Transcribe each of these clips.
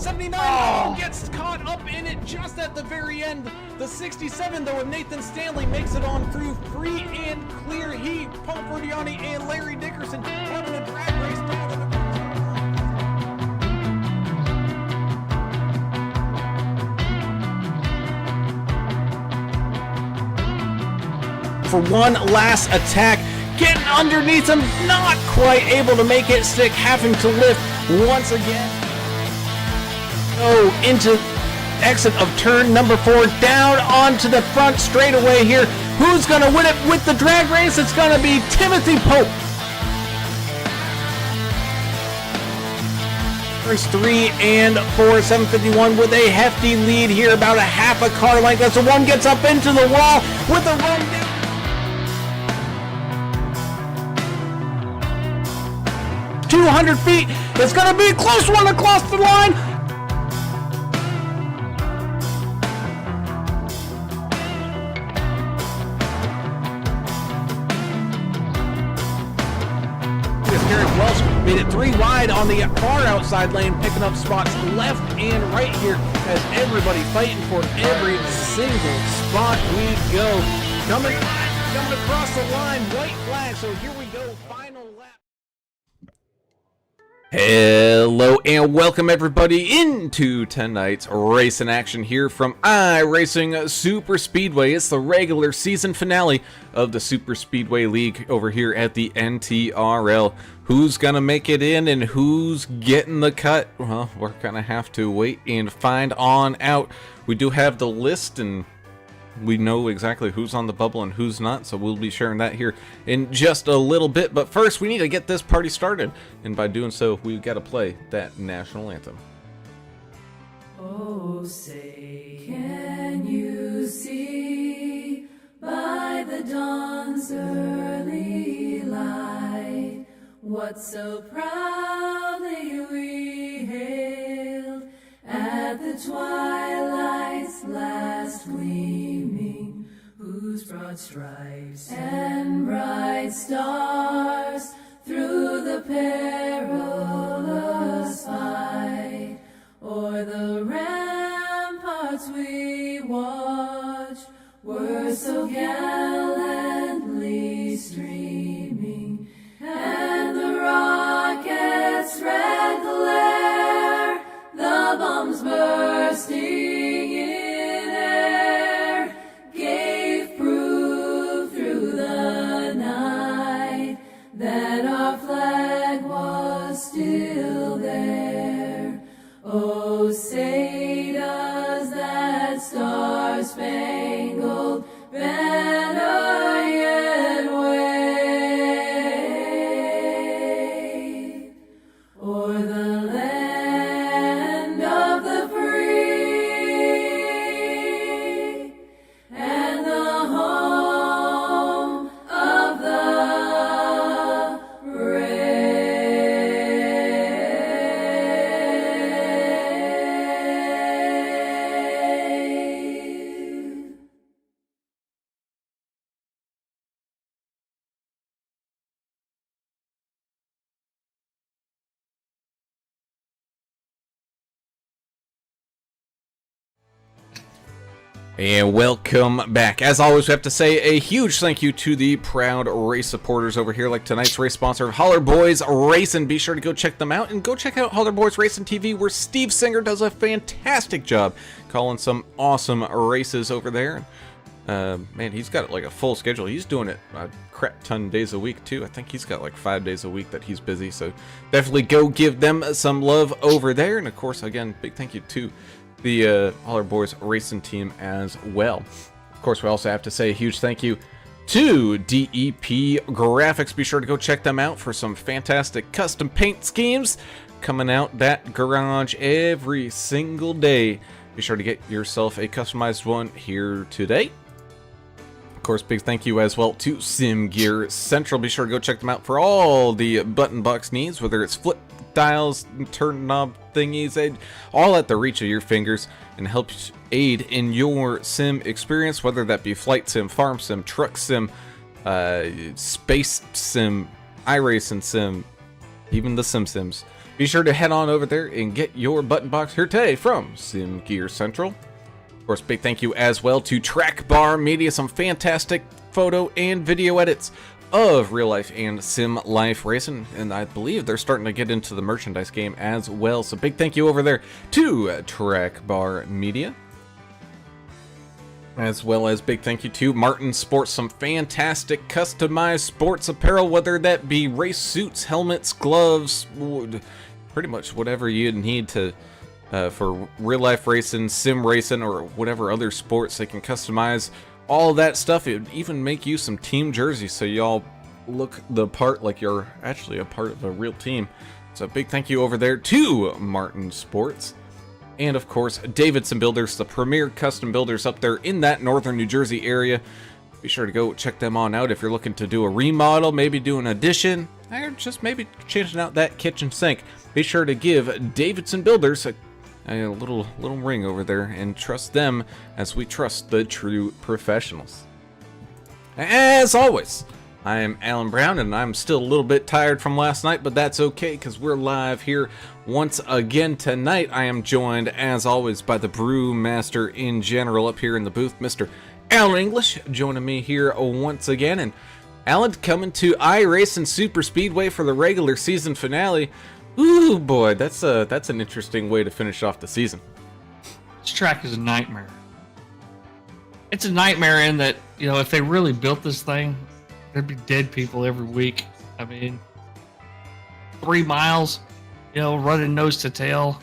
79 gets caught up in it just at the very end. The 67 though of Nathan Stanley makes it on through free and clear. Paul Ferdiani and Larry Dickerson having a drag race down to the for one last attack, getting underneath him, not quite able to make it stick, having to lift once again. Into exit of turn number 4, down onto the front straightaway here. Who's going to win it with the drag race? It's going to be Timothy Pope. First 3 and 4, 751 with a hefty lead here, about a half a car length. As the one gets up into the wall with a run down. 200 feet. It's going to be a close one across the line. Garrett Welsh made it 3 wide on the far outside lane, picking up spots left and right here as everybody fighting for every single spot we go. Coming across the line, white flag. So here we go, final lap. Hello and welcome everybody into tonight's racing action here from iRacing Super Speedway. It's the regular season finale of the Super Speedway League over here at the NTRL. Who's gonna make it in and who's getting the cut? Well, we're gonna have to wait and find on out. We do have the list and we know exactly who's on the bubble and who's not, so we'll be sharing that here in just a little bit. But first, we need to get this party started, and by doing so, we've got to play that national anthem. Oh, say, can you see by the dawn's early light what so proudly we hailed at the twilight's last gleaming, whose broad stripes and bright stars through the perilous fight o'er the ramparts we watched were so gallantly streaming, and the rockets' red glare, the bombs bursting in air, gave proof through the night that our flag was still there. Oh, say does that star-spangled banner yet wave o'er the land of the free and the home of the brave. And welcome back. As always, we have to say a huge thank you to the proud race supporters over here, like tonight's race sponsor, Holler Boys Racing. Be sure to go check them out and go check out Holler Boys Racing TV, where Steve Singer does a fantastic job calling some awesome races over there. Man, he's got like a full schedule. He's doing it a crap ton days a week too. I think he's got like 5 days a week that he's busy. So definitely go give them some love over there. And of course, again, big thank you to the Holler Boys Racing team as well. Of course, we also have to say a huge thank you to DEP Graphics. Be sure to go check them out for some fantastic custom paint schemes coming out that garage every single day. Be sure to get yourself a customized one here today. Of course, big thank you as well to Sim Gear Central. Be sure to go check them out for all the button box needs, whether it's flip dials, turn knob thingies, all at the reach of your fingers, and helps aid in your sim experience, whether that be flight sim, farm sim, truck sim, space sim, iRacing sim, even the Sims. Be sure to head on over there and get your button box here today from Sim Gear Central. Of course, big thank you as well to Track Bar Media, some fantastic photo and video edits of real life and sim life racing, and I believe they're starting to get into the merchandise game as well. So big thank you over there to Track Bar Media. As well as big thank you to Martin Sports, some fantastic customized sports apparel, whether that be race suits, helmets, gloves, pretty much whatever you need to for real life racing, sim racing, or whatever other sports. They can customize all that stuff. It would even make you some team jerseys so y'all look the part like you're actually a part of a real team. So big thank you over there to Martin Sports. And of course, Davidson Builders, the premier custom builders up there in that northern New Jersey area. Be sure to go check them on out if you're looking to do a remodel, maybe do an addition, or just maybe changing out that kitchen sink. Be sure to give Davidson Builders a little ring over there and trust them as we trust the true professionals. As always, I am Alan Brown, and I'm still a little bit tired from last night, but that's okay because we're live here once again tonight. I am joined, as always, by the brewmaster in general up here in the booth, Mr. Alan English, joining me here once again. And Alan, coming to iRacing Super Speedway for the regular season finale. Ooh boy, that's an interesting way to finish off the season. This track is a nightmare. It's a nightmare in that, you know, if they really built this thing, there'd be dead people every week. I mean, 3 miles, you know, running nose to tail,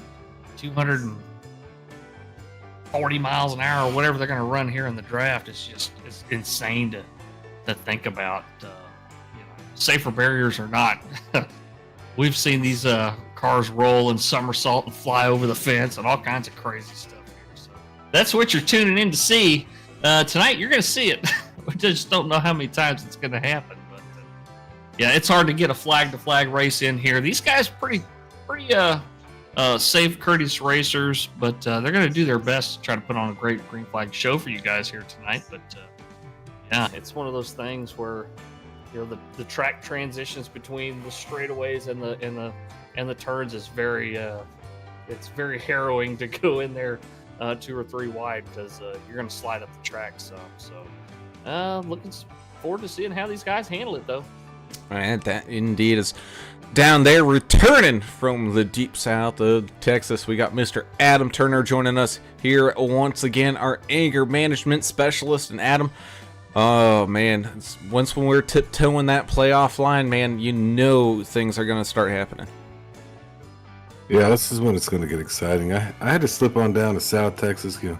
240 miles an hour, or whatever they're going to run here in the draft. It's insane to think about. You know, safer barriers or not. We've seen these cars roll and somersault and fly over the fence and all kinds of crazy stuff here. So that's what you're tuning in to see. Tonight, you're going to see it. We just don't know how many times it's going to happen. But yeah, it's hard to get a flag-to-flag race in here. These guys are pretty safe, courteous racers, but they're going to do their best to try to put on a great green flag show for you guys here tonight. But yeah, it's one of those things where, you know, the track transitions between the straightaways and the turns is it's very harrowing to go in there 2 or 3 wide because you're going to slide up the track some. So looking forward to seeing how these guys handle it, though. And that indeed is down there, returning from the deep south of Texas. We got Mr. Adam Turner joining us here once again, our anger management specialist. And Adam, oh man, when we're tiptoeing that playoff line, man, you know things are going to start happening. Yeah, this is when it's going to get exciting. I had to slip on down to South Texas. You know,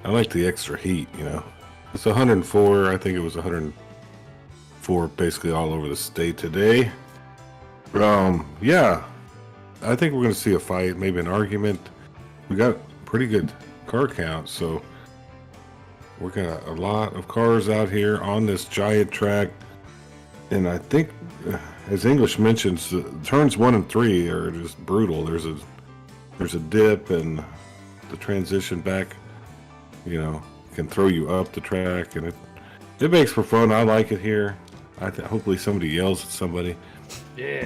I like the extra heat. You know, it's 104. I think it was 104 basically all over the state today. Yeah, I think we're going to see a fight, maybe an argument. We got pretty good car count, so we're got a lot of cars out here on this giant track, and I think, as English mentions, turns 1 and 3 are just brutal. There's a dip, and the transition back, you know, can throw you up the track, and it makes for fun. I like it here. Hopefully somebody yells at somebody. Yeah.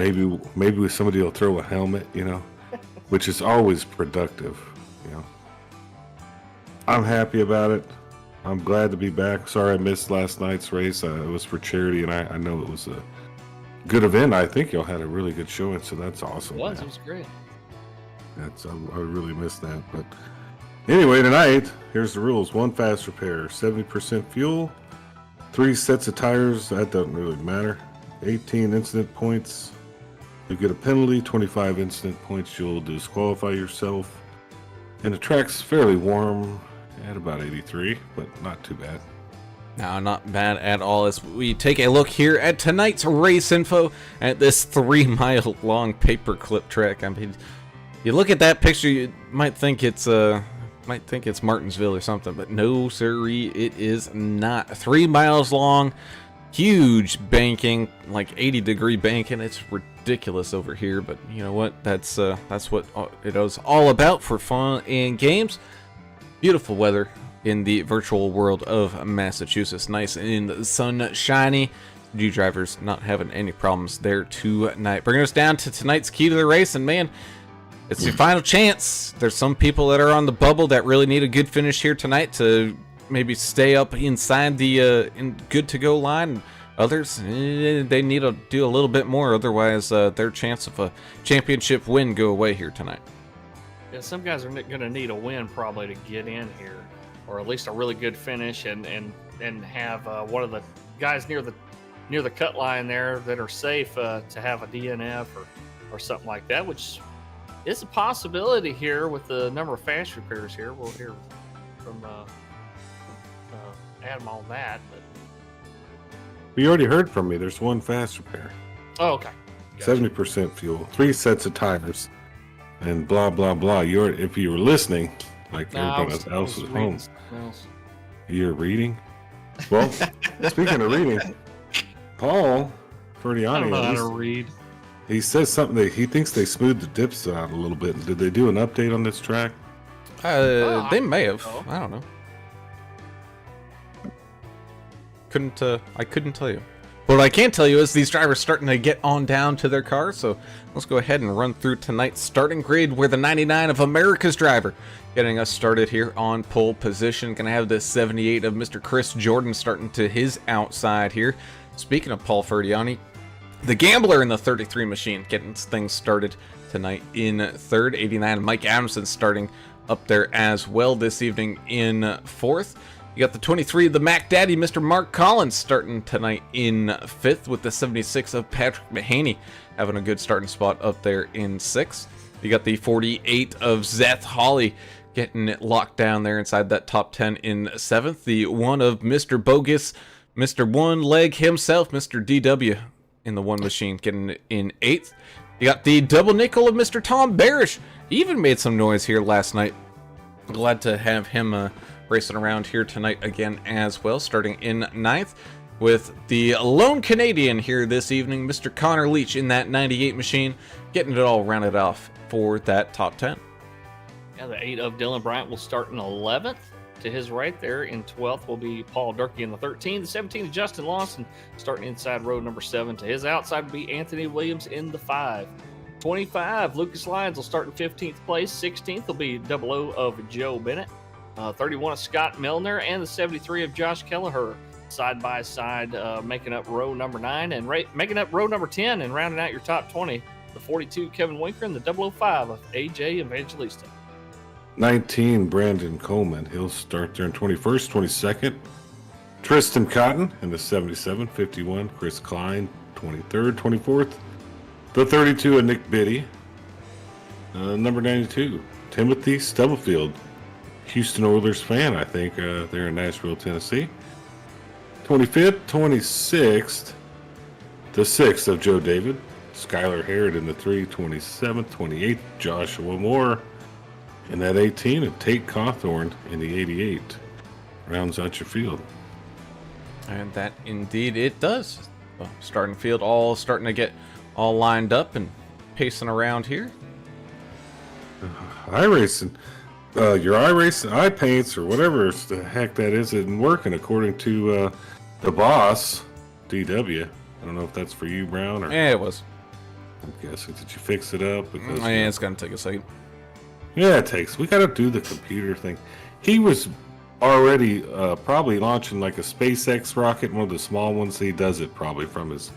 Maybe somebody will throw a helmet, you know, which is always productive. You know, I'm happy about it. I'm glad to be back. Sorry I missed last night's race. It was for charity, and I know it was a good event. I think y'all had a really good showing, so that's awesome. It was great. I really missed that. But anyway, tonight, here's the rules. 1 fast repair, 70% fuel, 3 sets of tires. That doesn't really matter. 18 incident points. You get a penalty. 25 incident points. You'll disqualify yourself. And the track's fairly warm at about 83, but not too bad. No, not bad at all. As we take a look here at tonight's race info at this 3-mile long paperclip track. I mean, you look at that picture, you might think it's Martinsville or something, but no, sirree, it is not. 3 miles long, huge banking, like 80-degree banking. It's ridiculous over here, but you know what? That's what it was all about, for fun and games. Beautiful weather in the virtual world of Massachusetts. Nice and sunshiny. you drivers not having any problems there tonight. Bringing us down to tonight's key to the race, and man, it's your final chance. There's some people that are on the bubble that really need a good finish here tonight to maybe stay up inside the good to go line. Others, they need to do a little bit more, otherwise their chance of a championship win go away here tonight. Yeah, some guys are going to need a win probably to get in here, or at least a really good finish, and have one of the guys near the cut line there that are safe to have a DNF or something like that, which is a possibility here with the number of fast repairs here. We'll hear from Adam on that. But You already heard from me. There's one fast repair. oh, okay. Gotcha. 70% fuel, 3 sets of tires, and blah blah blah. If you were listening, like No, everyone else at home, else. you're reading. Well, speaking of reading, Paul I don't know how to Ferdiani, read. he says something that he thinks they smoothed the dips out a little bit. Did they do an update on this track? They may have. Oh. I don't know. I couldn't tell you. But what I can tell you is these drivers starting to get on down to their cars, so let's go ahead and run through tonight's starting grid where the 99 of America's driver getting us started here on pole position. Gonna have the 78 of Mr. Chris Jordan starting to his outside here. Speaking of Paul Ferdiani, the Gambler in the 33 machine getting things started tonight in third. 89 Mike Adamson starting up there as well this evening in fourth. You got the 23, the Mac Daddy, Mr. Mark Collins, starting tonight in 5th, with the 76 of Patrick Mahaney having a good starting spot up there in 6th. You got the 48 of Zeth Hawley getting it locked down there inside that top 10 in 7th. The 1 of Mr. Bogus, Mr. One Leg himself, Mr. DW in the 1 machine getting it in 8th. You got the double nickel of Mr. Tom Barish. He even made some noise here last night. Glad to have him racing around here tonight again as well, starting in 9th, with the lone Canadian here this evening, Mr. Connor Leach in that 98 machine, getting it all rounded off for that top 10. Yeah, the 8 of Dylan Bryant will start in 11th. To his right there in 12th will be Paul Durkee in the 13. The 17 of Justin Lawson starting inside row number 7. To his outside will be Anthony Williams in the 5. 25, Lucas Lyons will start in 15th place. 16th will be 00 of Joe Bennett. 31 of Scott Milner, and the 73 of Josh Kelleher side by side, making up row number 9 and making up row number 10 and rounding out your top 20. The 42 Kevin Winker and the 005 of AJ Evangelista. 19 Brandon Coleman. He'll start there in 21st, 22nd. Tristan Cotton in the 77, 51. Chris Klein, 23rd, 24th. The 32 of Nick Biddy. Number 92, Timothy Stubblefield. Houston Oilers fan, I think, there in Nashville, Tennessee. 25th, 26th, the 6th of Joe David. Skylar Harrod in the 3, 27th, 28th, Joshua Moore in that 18, and Tate Cawthorn in the 88. Rounds out your field. And that indeed it does. Starting field all starting to get all lined up and pacing around here. iRacing. Your iRacing, iPaints, or whatever the heck that isn't working according to the boss, DW. I don't know if that's for you, Brown, or Yeah, it was. I'm guessing. Did you fix it up? Because, Yeah, it's gonna take a second. yeah, it takes. We got to do the computer thing. He was already probably launching like a SpaceX rocket, one of the small ones. He does it probably from his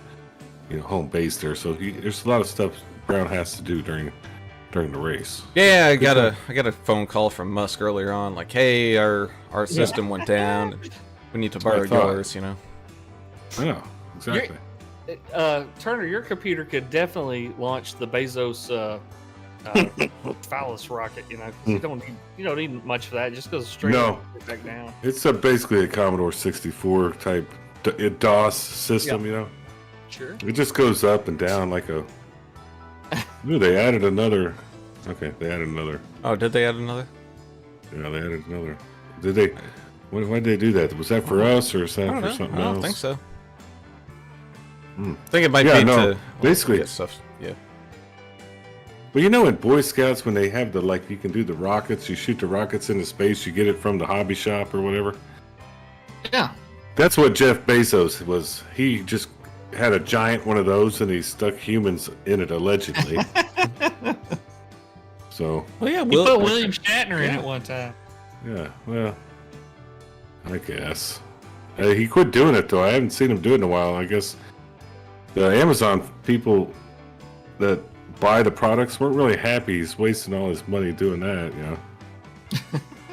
home base there. So there's a lot of stuff Brown has to do during the race. Yeah, I got a phone call from Musk earlier on, like, hey, our system went down. And we need to borrow yours, I know, exactly. Turner, your computer could definitely launch the Bezos phallus rocket. You don't need much for that. It just goes straight up and back down. It's basically a Commodore 64 type DOS system. Sure. It just goes up and down like a. Ooh, they added another. Okay, they added another. Oh, did they add another? Yeah, they added another. Did they? Why did they do that? Was that for us or is that for something else? I don't think so. Hmm. I think it might be to basically get stuff. Yeah. But in Boy Scouts, when they have you can do the rockets, you shoot the rockets into space, you get it from the hobby shop or whatever. Yeah. That's what Jeff Bezos was. He just had a giant one of those and he stuck humans in it allegedly. So Well, yeah, He put William Shatner in it one time. yeah, well, I guess he quit doing it though. I haven't seen him do it in a while. I guess the Amazon people that buy the products weren't really happy. He's wasting all his money doing that. You know.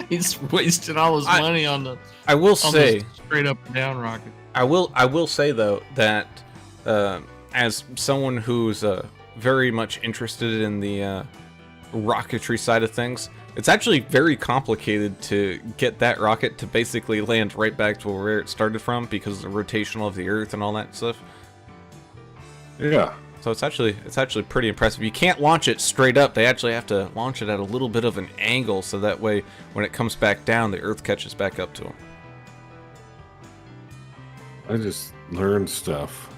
He's wasting all his money on the. I will on say, the straight up and down rocket. I will say though that as someone who's very much interested in the rocketry side of things, it's actually very complicated to get that rocket to basically land right back to where it started from because of the rotational of the Earth and all that stuff. Yeah. So it's actually pretty impressive. You can't launch it straight up. They actually have to launch it at a little bit of an angle so that way when it comes back down, the Earth catches back up to them. I just learned stuff.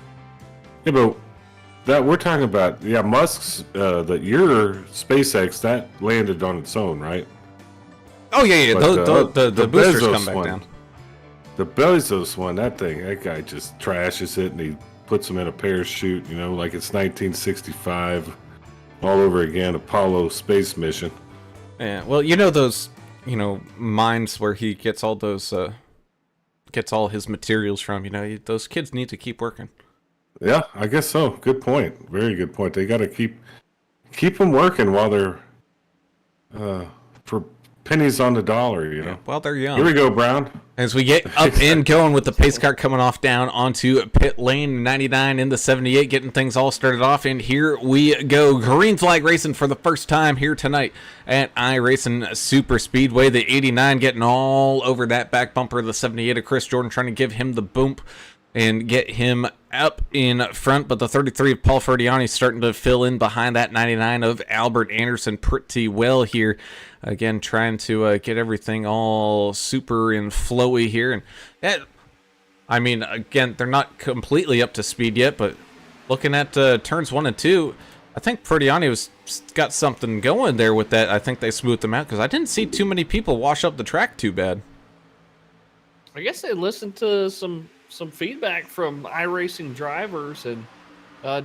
Yeah, but that we're talking about, yeah, Musk's your SpaceX that landed on its own, right? Oh yeah. But, The boosters come back one, down. The Bezos one, that guy just trashes it and he puts them in a parachute, you know, like it's 1965 all over again, Apollo space mission. Yeah. Well, you know those, mines where he gets all those, gets all his materials from. Those kids need to keep working. Yeah, I guess so. Good point. Very good point. They got to keep them working while they're for pennies on the dollar, you know. While they're young. Here we go, Brown. As we get up and going with the pace car coming off down onto pit lane 99 in the 78, getting things all started off. And here we go. Green flag racing for the first time here tonight at iRacing Super Speedway. The 89 getting all over that back bumper of the 78 of Chris Jordan, trying to give him the boomp and get him up in front. But the 33 of Paul Ferdiani starting to fill in behind that 99 of Albert Anderson pretty well here. Again, trying to get everything all super and flowy here. And again, they're not completely up to speed yet, but looking at turns 1 and 2, I think Ferdiani was got something going there with that. I think they smoothed them out because I didn't see too many people wash up the track too bad. I guess they listened to some feedback from iRacing drivers and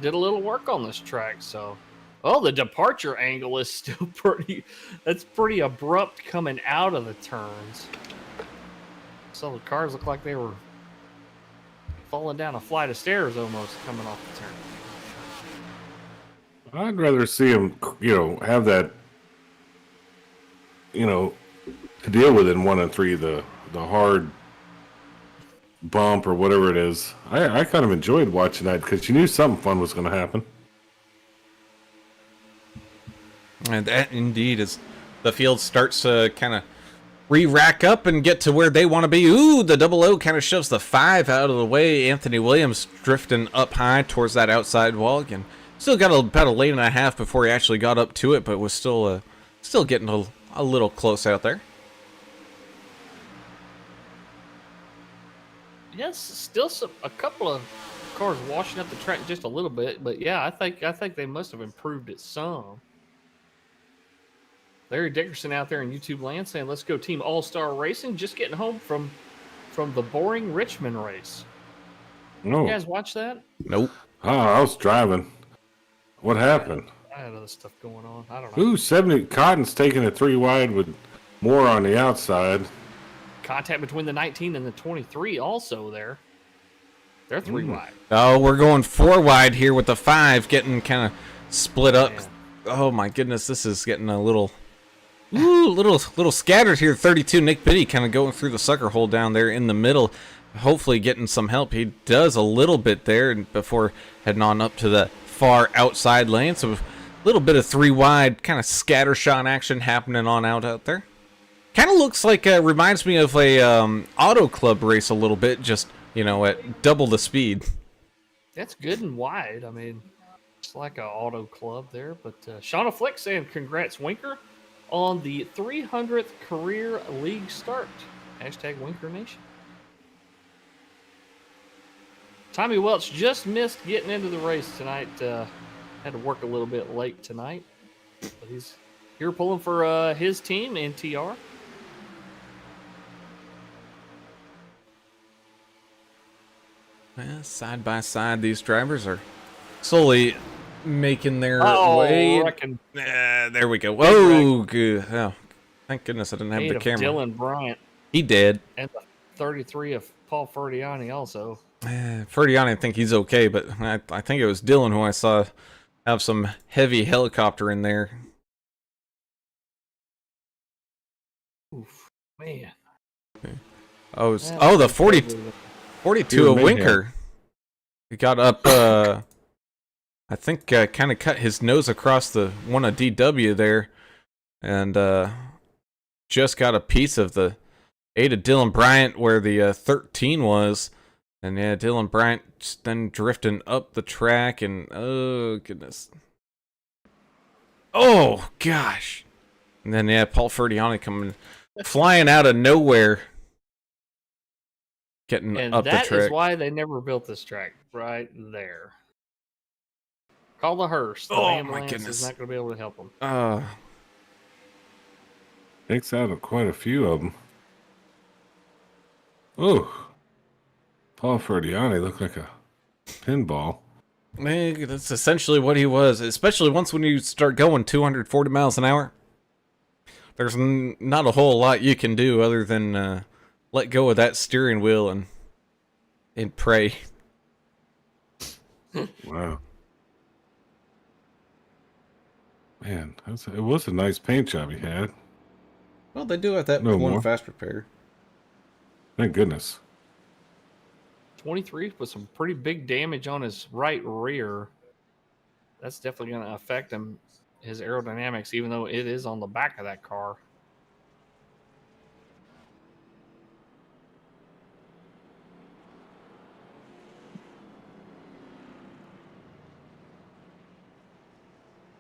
did a little work on this track. So, the departure angle is still pretty abrupt coming out of the turns. So the cars look like they were falling down a flight of stairs almost coming off the turn. I'd rather see them, have that, to deal with in 1 and 3, the hard bump or whatever it is. I kind of enjoyed watching that because you knew something fun was going to happen. And that indeed is the field starts to kind of re-rack up and get to where they want to be. Ooh, the 00 kind of shoves the 5 out of the way. Anthony Williams drifting up high towards that outside wall again. Still got about a lane and a half before he actually got up to it, but was still getting a little close out there. Yes, still a couple of cars washing up the track just a little bit, but yeah, I think they must have improved it some. Larry Dickerson out there in YouTube land saying, "Let's go Team All-Star Racing." Just getting home from the boring Richmond race. No. You guys watch that? Nope. Oh, I was driving. What happened? I had other stuff going on. I don't know. Ooh, 70 Cotton's taking a 3 wide with more on the outside. Contact between the 19 and the 23 also there. They're 3 wide. Oh, we're going 4 wide here with the 5 getting kind of split up. Man. Oh my goodness, this is getting a little scattered here. 32, Nick Biddy kind of going through the sucker hole down there in the middle. Hopefully getting some help. He does a little bit there before heading on up to the far outside lane. So a little bit of 3 wide kind of scattershot action happening on out there. Kind of looks like, reminds me of a auto club race a little bit, just, at double the speed. That's good and wide. I mean, it's like an auto club there. But Shauna Flick saying, "Congrats, Winker, on the 300th career league start." Hashtag Winker Nation. Tommy Welch just missed getting into the race tonight. Had to work a little bit late tonight. But he's here pulling for his team, NTR. Side by side, these drivers are slowly making their way. Reckon There we go. Whoa, good. Oh, thank goodness I didn't have 8 the of camera. Dylan Bryant He did. and the 33 of Paul Ferdiani also. Ferdiani, I think he's okay, but I think it was Dylan who I saw have some heavy helicopter in there. Oof, man. Oh, the 42 of Winker. He got up, I think, kind of cut his nose across the one of DW there, and just got a piece of the 8 of Dylan Bryant where the 13 was. And yeah, Dylan Bryant then drifting up the track, and oh, goodness. Oh, gosh. And then, yeah, Paul Ferdiani coming, flying out of nowhere. Getting And up the that track. is why they never built this track right there. Call the hearse. The Oh, my ambulance goodness. is not going to be able to help them. Takes out quite a few of them. Oh, Paul Ferdiani looked like a pinball. Man, that's essentially what he was, especially once when you start going 240 miles an hour. There's not a whole lot you can do other than let go of that steering wheel and pray. Wow. Man, it was a nice paint job he had. Well, they do have that No one more. fast repair. Thank goodness. 23 with some pretty big damage on his right rear. That's definitely going to affect him, his aerodynamics, even though it is on the back of that car.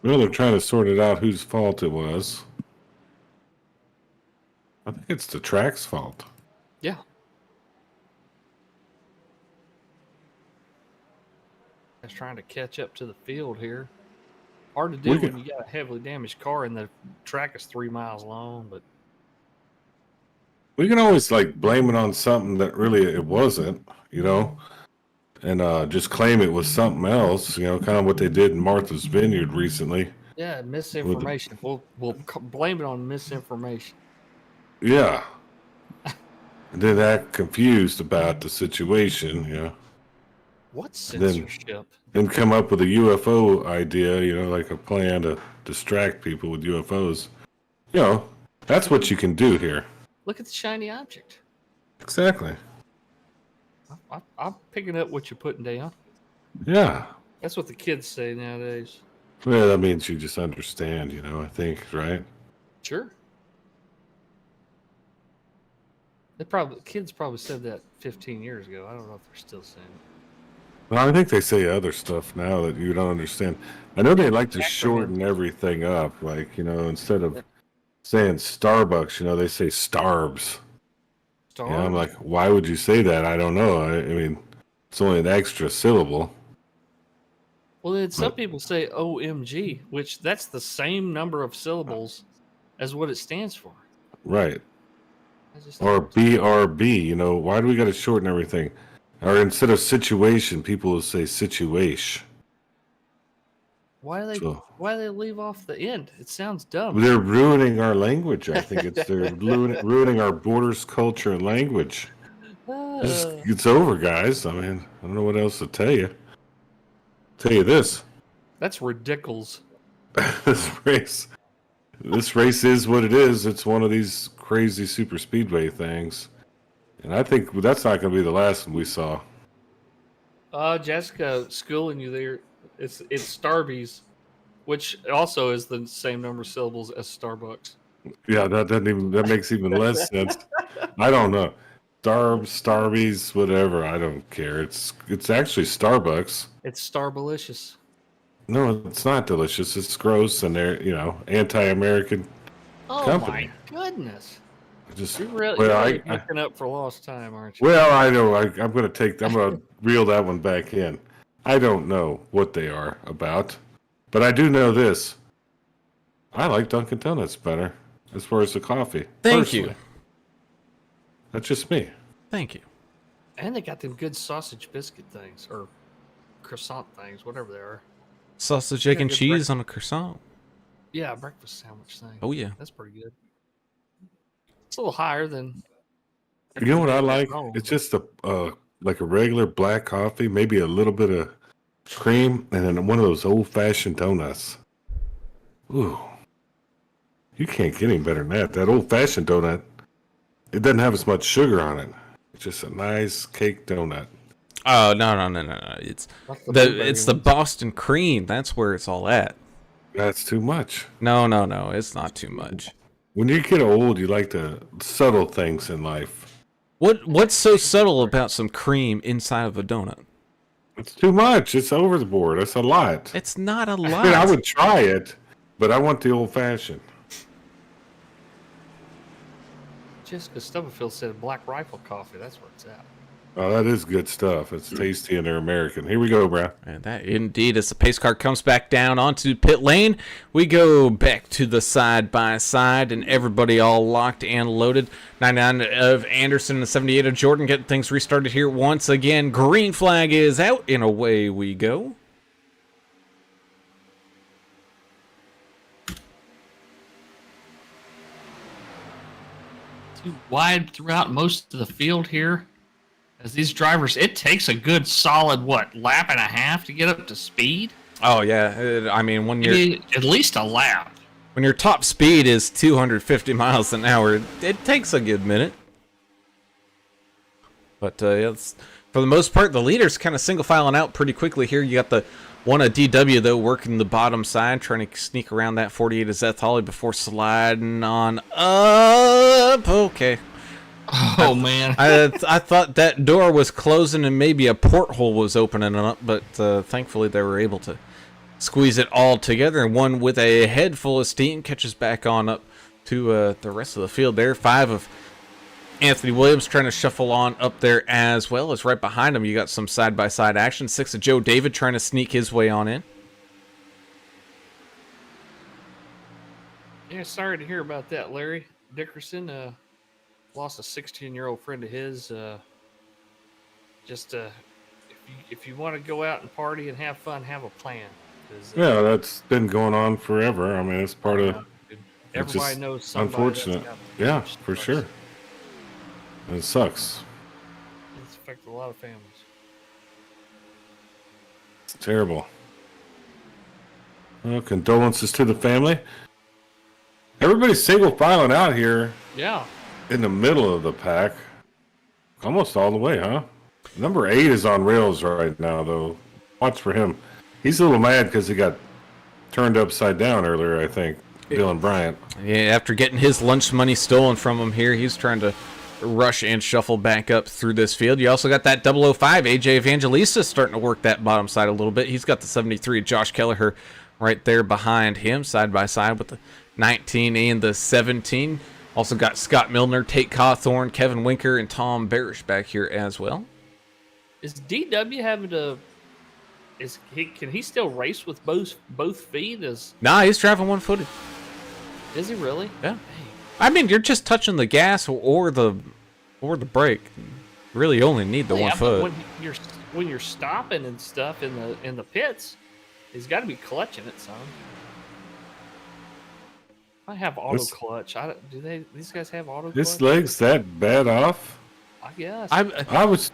Well, they're trying to sort it out whose fault it was. I think it's the track's fault. Yeah. Just trying to catch up to the field here. Hard to do We when can- you got a heavily damaged car and the track is 3 miles long, but We can always like blame it on something that really it wasn't, you know, and just claim it was something else, you know, kind of what they did in Martha's Vineyard recently. yeah, misinformation. We'll blame it on misinformation. Yeah. And then act confused about the situation, you know. What Then- censorship? Then come up with a UFO idea, you know, like a plan to distract people with UFOs. You know, that's what you can do here. Look at the shiny object. Exactly. I'm picking up what you're putting down. Yeah. That's what the kids say nowadays. Well, that means you just understand, you know, I think, right? Sure. Kids probably said that 15 years ago. I don't know if they're still saying it. Well, I think they say other stuff now that you don't understand. I know they like to shorten everything up, like, you know, instead of saying Starbucks, you know, they say Starbs. Star. Yeah, I'm like, why would you say that? I don't know. I mean, it's only an extra syllable. Well, then some people say OMG, which that's the same number of syllables as what it stands for. Right. I just Or BRB, you know, why do we got to shorten everything? Or instead of situation, people will say situation. why do So- they leave off the end? It sounds dumb. They're ruining our language. I think they're ruining our borders, culture, and language. It's over, guys. I mean, I don't know what else to tell you. Tell you this: That's ridiculous. this race is what it is. It's one of these crazy super speedway things, and I think that's not going to be the last one we saw. Jessica, schooling you there. It's Starbies, which also is the same number of syllables as Starbucks. Yeah, that makes even less sense. I don't know. Starbies, whatever. I don't care. It's actually Starbucks. It's Starbalicious. No, it's not delicious. It's gross, and they're anti-American. Oh Company. my goodness! Just You're really I making up for lost time, aren't you? well, I know. I'm gonna reel that one back in. I don't know what they are about, but I do know this. I like Dunkin' Donuts better as far as the coffee. Thank personally. you. That's just me. Thank you. And they got them good sausage biscuit things or croissant things, whatever they are. Sausage, egg, Yeah, and good cheese on a croissant. Yeah, breakfast sandwich thing. Oh yeah. That's pretty good. It's a little higher than You know what I do at like? home. It's just like a regular black coffee, maybe a little bit of cream, and then one of those old-fashioned donuts. Ooh, you can't get any better than that. That old-fashioned donut, it doesn't have as much sugar on it. It's just a nice cake donut. Oh no! It's Like it's the ones. Boston cream. That's where it's all at. That's too much. No, it's not too much. When you get old, you like the subtle things in life. What's so subtle about some cream inside of a donut? It's too much. It's over the board. It's a lot. It's not a I lot. mean, I would try it, but I want the old-fashioned. Jessica Stubblefield said Black Rifle coffee. That's where it's at. Oh, that is good stuff. It's tasty and they're American. Here we go, bro. And that indeed, as the pace car comes back down onto pit lane, we go back to the side by side, and everybody all locked and loaded. 99 of Anderson and 78 of Jordan getting things restarted here once again. Green flag is out, and away we go. Too wide throughout most of the field here. As these drivers, it takes a good solid, lap and a half to get up to speed? Oh yeah, I mean when you're At least a lap. when your top speed is 250 miles an hour, it takes a good minute. But it's, for the most part, the leader's kind of single filing out pretty quickly here. You got the one of DW though working the bottom side, trying to sneak around that 48 of Zeth Holly before sliding on up. Okay. Oh man. I thought that door was closing and maybe a porthole was opening up, but thankfully they were able to squeeze it all together, and one with a head full of steam catches back on up to the rest of the field there. 5 of Anthony Williams trying to shuffle on up there as well. As right behind him you got some side-by-side action. 6 of Joe David trying to sneak his way on in. Yeah, sorry to hear about that, Larry Dickerson. Lost a 16-year-old friend of his. If you want to go out and party and have fun, have a plan. Yeah, that's been going on forever. I mean, it's part of. Everybody knows somebody. Unfortunate. Yeah, for sure. It sucks. It's affected a lot of families. It's terrible. Well, condolences to the family. Everybody's single filing out here Yeah. in the middle of the pack. Almost all the way, huh? Number 8 is on rails right now, though. Watch for him. He's a little mad because he got turned upside down earlier, I think. Dylan Bryant. Yeah, after getting his lunch money stolen from him here, he's trying to rush and shuffle back up through this field. You also got that 005, AJ Evangelista, starting to work that bottom side a little bit. He's got the 73, Josh Kelleher, right there behind him, side by side with the 19 and the 17. Also got Scott Milner, Tate Cawthorn, Kevin Winker, and Tom Barish back here as well. Is DW having to? Can he still race with both feet? Nah, he's driving one-footed. Is he really? Yeah. I mean, you're just touching the gas or the brake. Really, you only need the one foot. When you're stopping and stuff in the pits, he's got to be clutching it, son. I have auto clutch. These guys have auto clutch? This leg's that bad off? I guess. I thought it was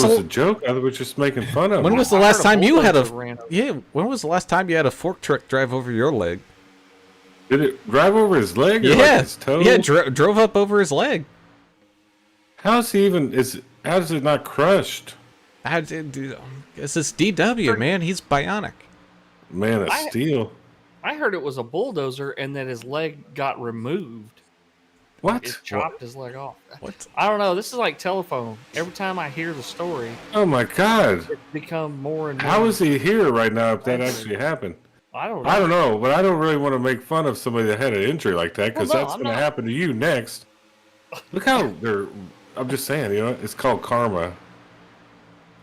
a joke. I was just making fun of When him. was the last time you had When was the last time you had a fork truck drive over your leg? Did it drive over his leg or Yeah, like his toe? yeah, drove up over his leg. How's he even? How is it not crushed? It's this DW, man. He's bionic. Man of steel. I heard it was a bulldozer and that his leg got removed. What? It chopped his leg off. What? I don't know. This is like telephone. Every time I hear the story, Oh my God! it becomes more and more. How is he here right now? If that actually happened, I don't know. I don't know. But I don't really want to make fun of somebody that had an injury like that because Well, no, that's I'm going to not. happen to you next. Look how they're. I'm just saying, it's called karma.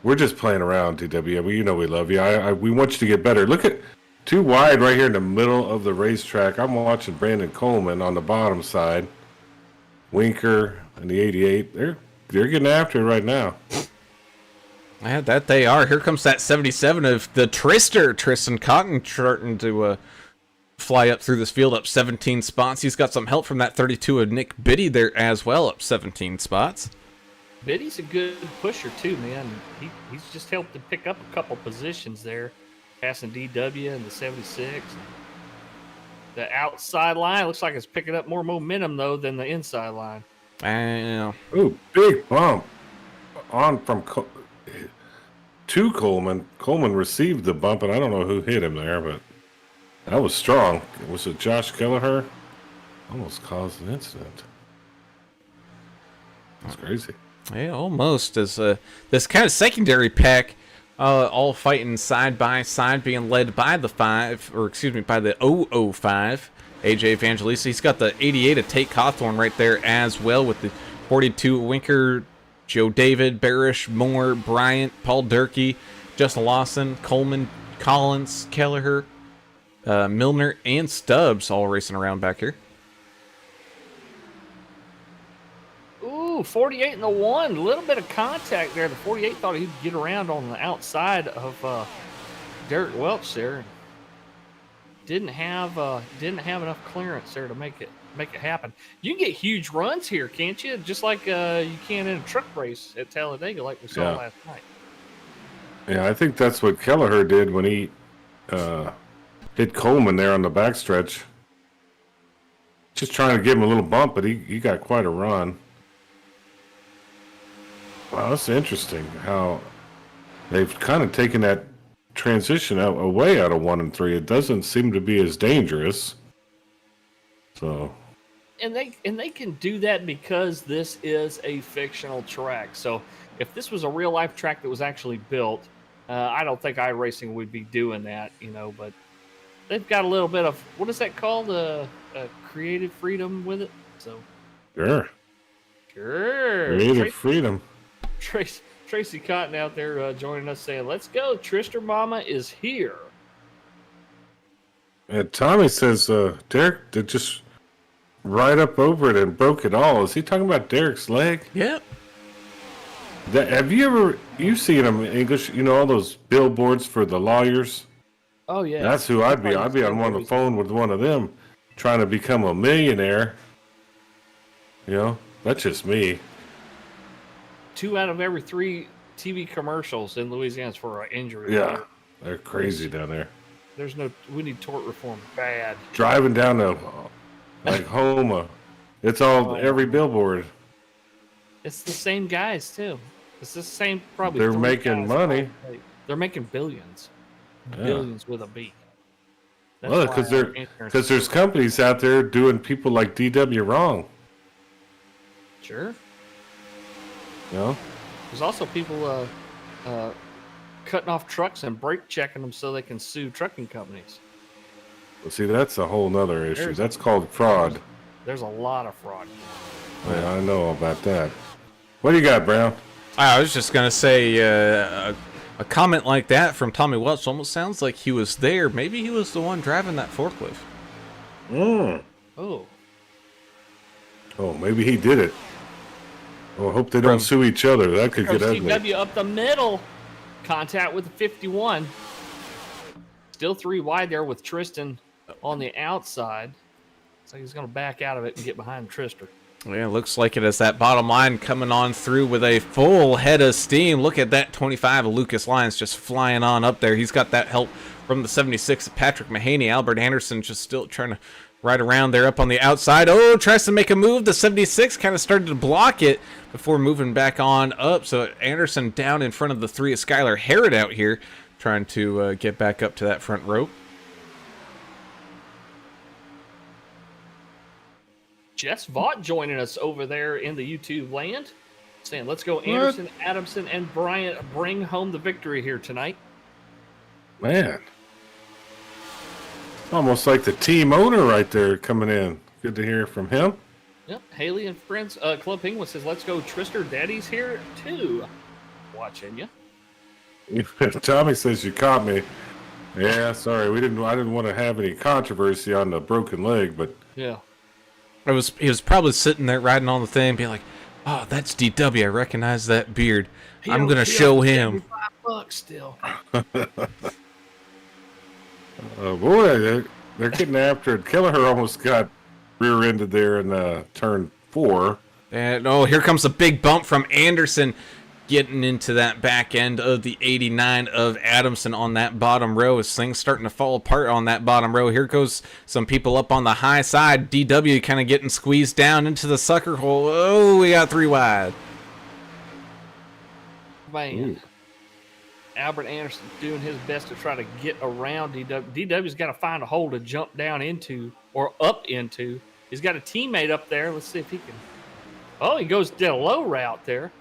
We're just playing around, DW. We love you. We want you to get better. Look at too wide right here in the middle of the racetrack. I'm watching Brandon Coleman on the bottom side. Winker and the 88. They're getting after it right now. Yeah, that they are. Here comes that 77 of the Tristan Cotton, starting to fly up through this field, up 17 spots. He's got some help from that 32 of Nick Biddy there as well, up 17 spots. Biddy's a good pusher too, man. He's just helped to pick up a couple positions there, passing DW and the 76. The outside line looks like it's picking up more momentum though than the inside line. Ooh, big bump on from to Coleman. Coleman received the bump, and I don't know who hit him there, but that was strong. Was it Josh Kelleher? Almost caused an incident. That's crazy. Yeah, almost. As this kind of secondary pack, all fighting side by side, being led by the by the 005, AJ Evangelista. He's got the 88 of Tate Cawthorn right there as well, with the 42 Winker, Joe David, Barish, Moore, Bryant, Paul Durkee, Justin Lawson, Coleman, Collins, Kelleher, Milner, and Stubbs all racing around back here. Ooh, 48 and the 1. A little bit of contact there. The 48 thought he'd get around on the outside of Derek Welch there. Didn't have enough clearance there to make it happen. You can get huge runs here, can't you? Just like you can in a truck race at Talladega, like we saw last night. Yeah, I think that's what Kelleher did when he hit Coleman there on the backstretch. Just trying to give him a little bump, but he got quite a run. Wow, that's interesting how they've kind of taken that transition away out of 1 and 3. It doesn't seem to be as dangerous. So, and they can do that because this is a fictional track. So if this was a real life track that was actually built, I don't think iRacing would be doing that, but they've got a little bit of, what is that called? Creative freedom with it. So sure. Creative freedom. Tracy Cotton out there joining us saying, let's go, Trister Mama is here. And Tommy says Derek did just right up over it and broke it all. Is he talking about Derek's leg? Yep. Have you've seen them in English, all those billboards for the lawyers? Oh yeah. That's who I'd be. I'd be on the phone with one of them trying to become a millionaire. That's just me. 2 out of every 3 TV commercials in Louisiana is for an injury. Yeah, they're crazy down there. We need tort reform bad. Driving down to Homa, it's all every billboard. It's the same guys too. It's the same probably. They're making money. They're making billions, billions with a B. Well, because there's companies out there doing people like DW wrong. Sure. No. There's also people cutting off trucks and brake checking them so they can sue trucking companies. Well, see, that's a whole nother issue. That's called fraud. There's a lot of fraud. Yeah, I know about that. What do you got, Brown? I was just gonna say a comment like that from Tommy Welch almost sounds like he was there. Maybe he was the one driving that forklift. Oh, maybe he did it. Well, I hope they don't sue each other. That could get ugly. CW up the middle. Contact with the 51. Still 3 wide there with Tristan on the outside. So he's going to back out of it and get behind Trister. Yeah, looks like it as that bottom line coming on through with a full head of steam. Look at that 25 of Lucas Lyons just flying on up there. He's got that help from the 76 of Patrick Mahaney. Albert Anderson just still trying to ride around there up on the outside. Oh, tries to make a move. The 76 kind of started to block it before moving back on up. So Anderson down in front of the 3 of Skylar Harrod out here, trying to get back up to that front rope. Jess Vaught joining us over there in the YouTube land, saying, let's go Anderson, Adamson, and Bryant bring home the victory here tonight. Man. Almost like the team owner right there coming in. Good to hear from him. Yep. Haley and friends, Club Penguin says, let's go Trister. Daddy's here too. Watching you. Tommy says you caught me. Yeah, sorry. I didn't want to have any controversy on the broken leg, but yeah. He was probably sitting there riding on the thing, being like, Oh, that's DW. I recognize that beard. I'm He'll gonna show him. $75 still. Boy, they're getting after it. Kelleher almost got rear-ended there in turn 4. And oh, here comes a big bump from Anderson, getting into that back end of the 89 of Adamson on that bottom row. As things starting to fall apart on that bottom row. Here goes some people up on the high side. DW kind of getting squeezed down into the sucker hole. Oh, we got 3 wide. Man. Albert Anderson doing his best to try to get around DW. DW's got to find a hole to jump down into or up into. He's got a teammate up there. Let's see if he can. Oh, he goes down a low route there.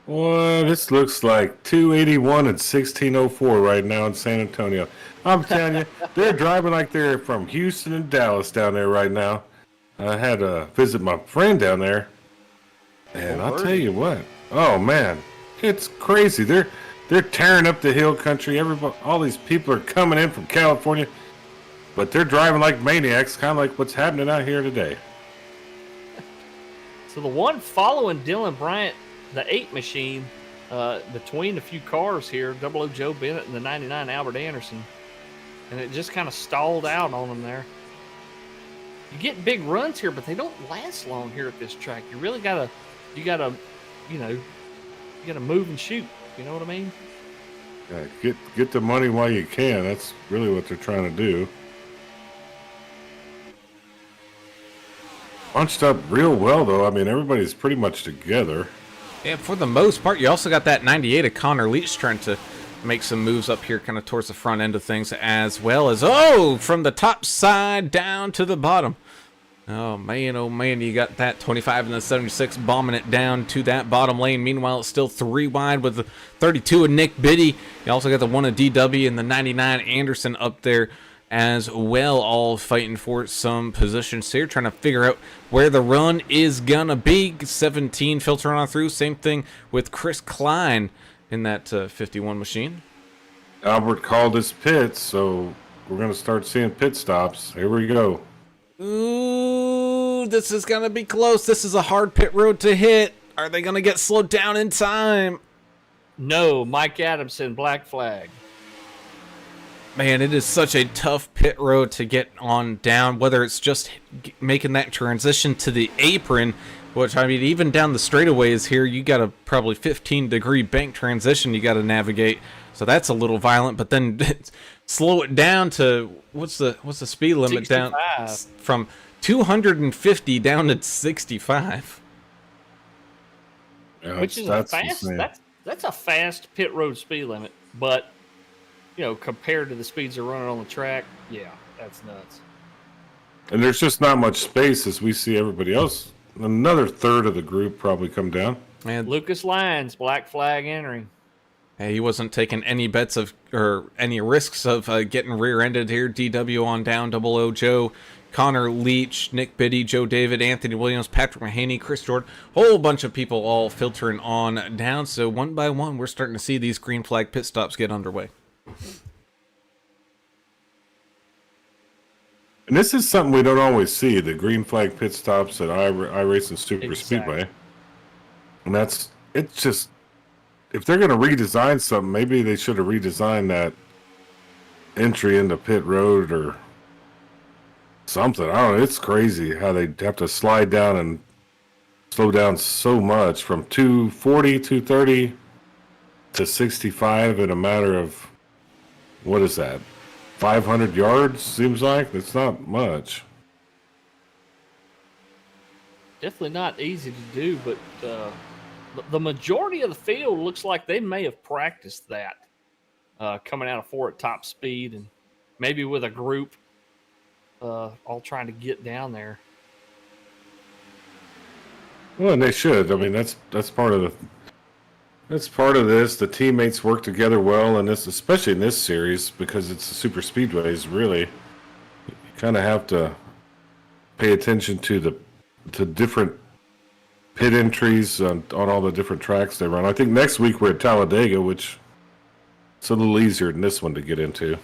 Well, this looks like 281 and 1604 right now in San Antonio. I'm telling you, they're driving like they're from Houston and Dallas down there right now. I had to visit my friend down there, and I'll tell you what. Oh man, it's crazy. They're tearing up the hill country. Everybody, all these people are coming in from California, but they're driving like maniacs, kind of like what's happening out here today. So the one following Dylan Bryant, the 8 machine, between a few cars here, 00 Joe Bennett and the 99 Albert Anderson, and it just kind of stalled out on them there. You get big runs here, but they don't last long here at this track. You really gotta move and shoot. You know what I mean? Yeah, get the money while you can. That's really what they're trying to do. Bunched up real well, though. I mean, everybody's pretty much together. Yeah, for the most part, you also got that 98 of Connor Leach trying to make some moves up here kind of towards the front end of things, as well as, oh, from the top side down to the bottom. Oh man, you got that 25 and the 76 bombing it down to that bottom lane. Meanwhile, it's still 3 wide with the 32 of Nick Biddy. You also got the 1 of DW and the 99 Anderson up there as well, all fighting for some positions here, trying to figure out where the run is gonna be. 17 filtering on through. Same thing with Chris Klein in that 51 machine. Albert called his pits, so we're going to start seeing pit stops. Here we go. Ooh, this is gonna be close. This is a hard pit road to hit. Are they gonna get slowed down in time? No, Mike Adamson, black flag. Man, it is such a tough pit road to get on down, whether it's just making that transition to the apron, which, I mean, even down the straightaways here, you got a probably 15-degree bank transition you got to navigate. So that's a little violent, but then slow it down to, what's the speed limit 65. down from 250 down to 65? Yeah, Which is that's a fast. insane. That's a fast pit road speed limit, but compared to the speeds they're running on the track, yeah, that's nuts. And there's just not much space as we see everybody else. Another third of the group probably come down. And Lucas Lyons, black flag entering. hey, he wasn't taking any bets of or any risks of getting rear-ended here. DW on down, 00 Joe, Connor Leach, Nick Biddy, Joe David, Anthony Williams, Patrick Mahaney, Chris Jordan, whole bunch of people all filtering on down. So one by one, we're starting to see these green flag pit stops get underway. And this is something we don't always see, the green flag pit stops at iRace and Super Exactly. Speedway. And it's just, if they're going to redesign something, maybe they should have redesigned that entry into pit road or something. I don't know. It's crazy how they have to slide down and slow down so much from 240, 230 to 65 in a matter of, what is that? 500 yards, seems like. That's not much. Definitely not easy to do, but the majority of the field looks like they may have practiced that coming out of 4 at top speed, and maybe with a group all trying to get down there. Well, and they should. I mean, that's part of this. The teammates work together well, and this, especially in this series, because it's the super speedways. Really, you kind of have to pay attention to different pit entries on all the different tracks they run. I think next week we're at Talladega, which it's a little easier than this one to get into.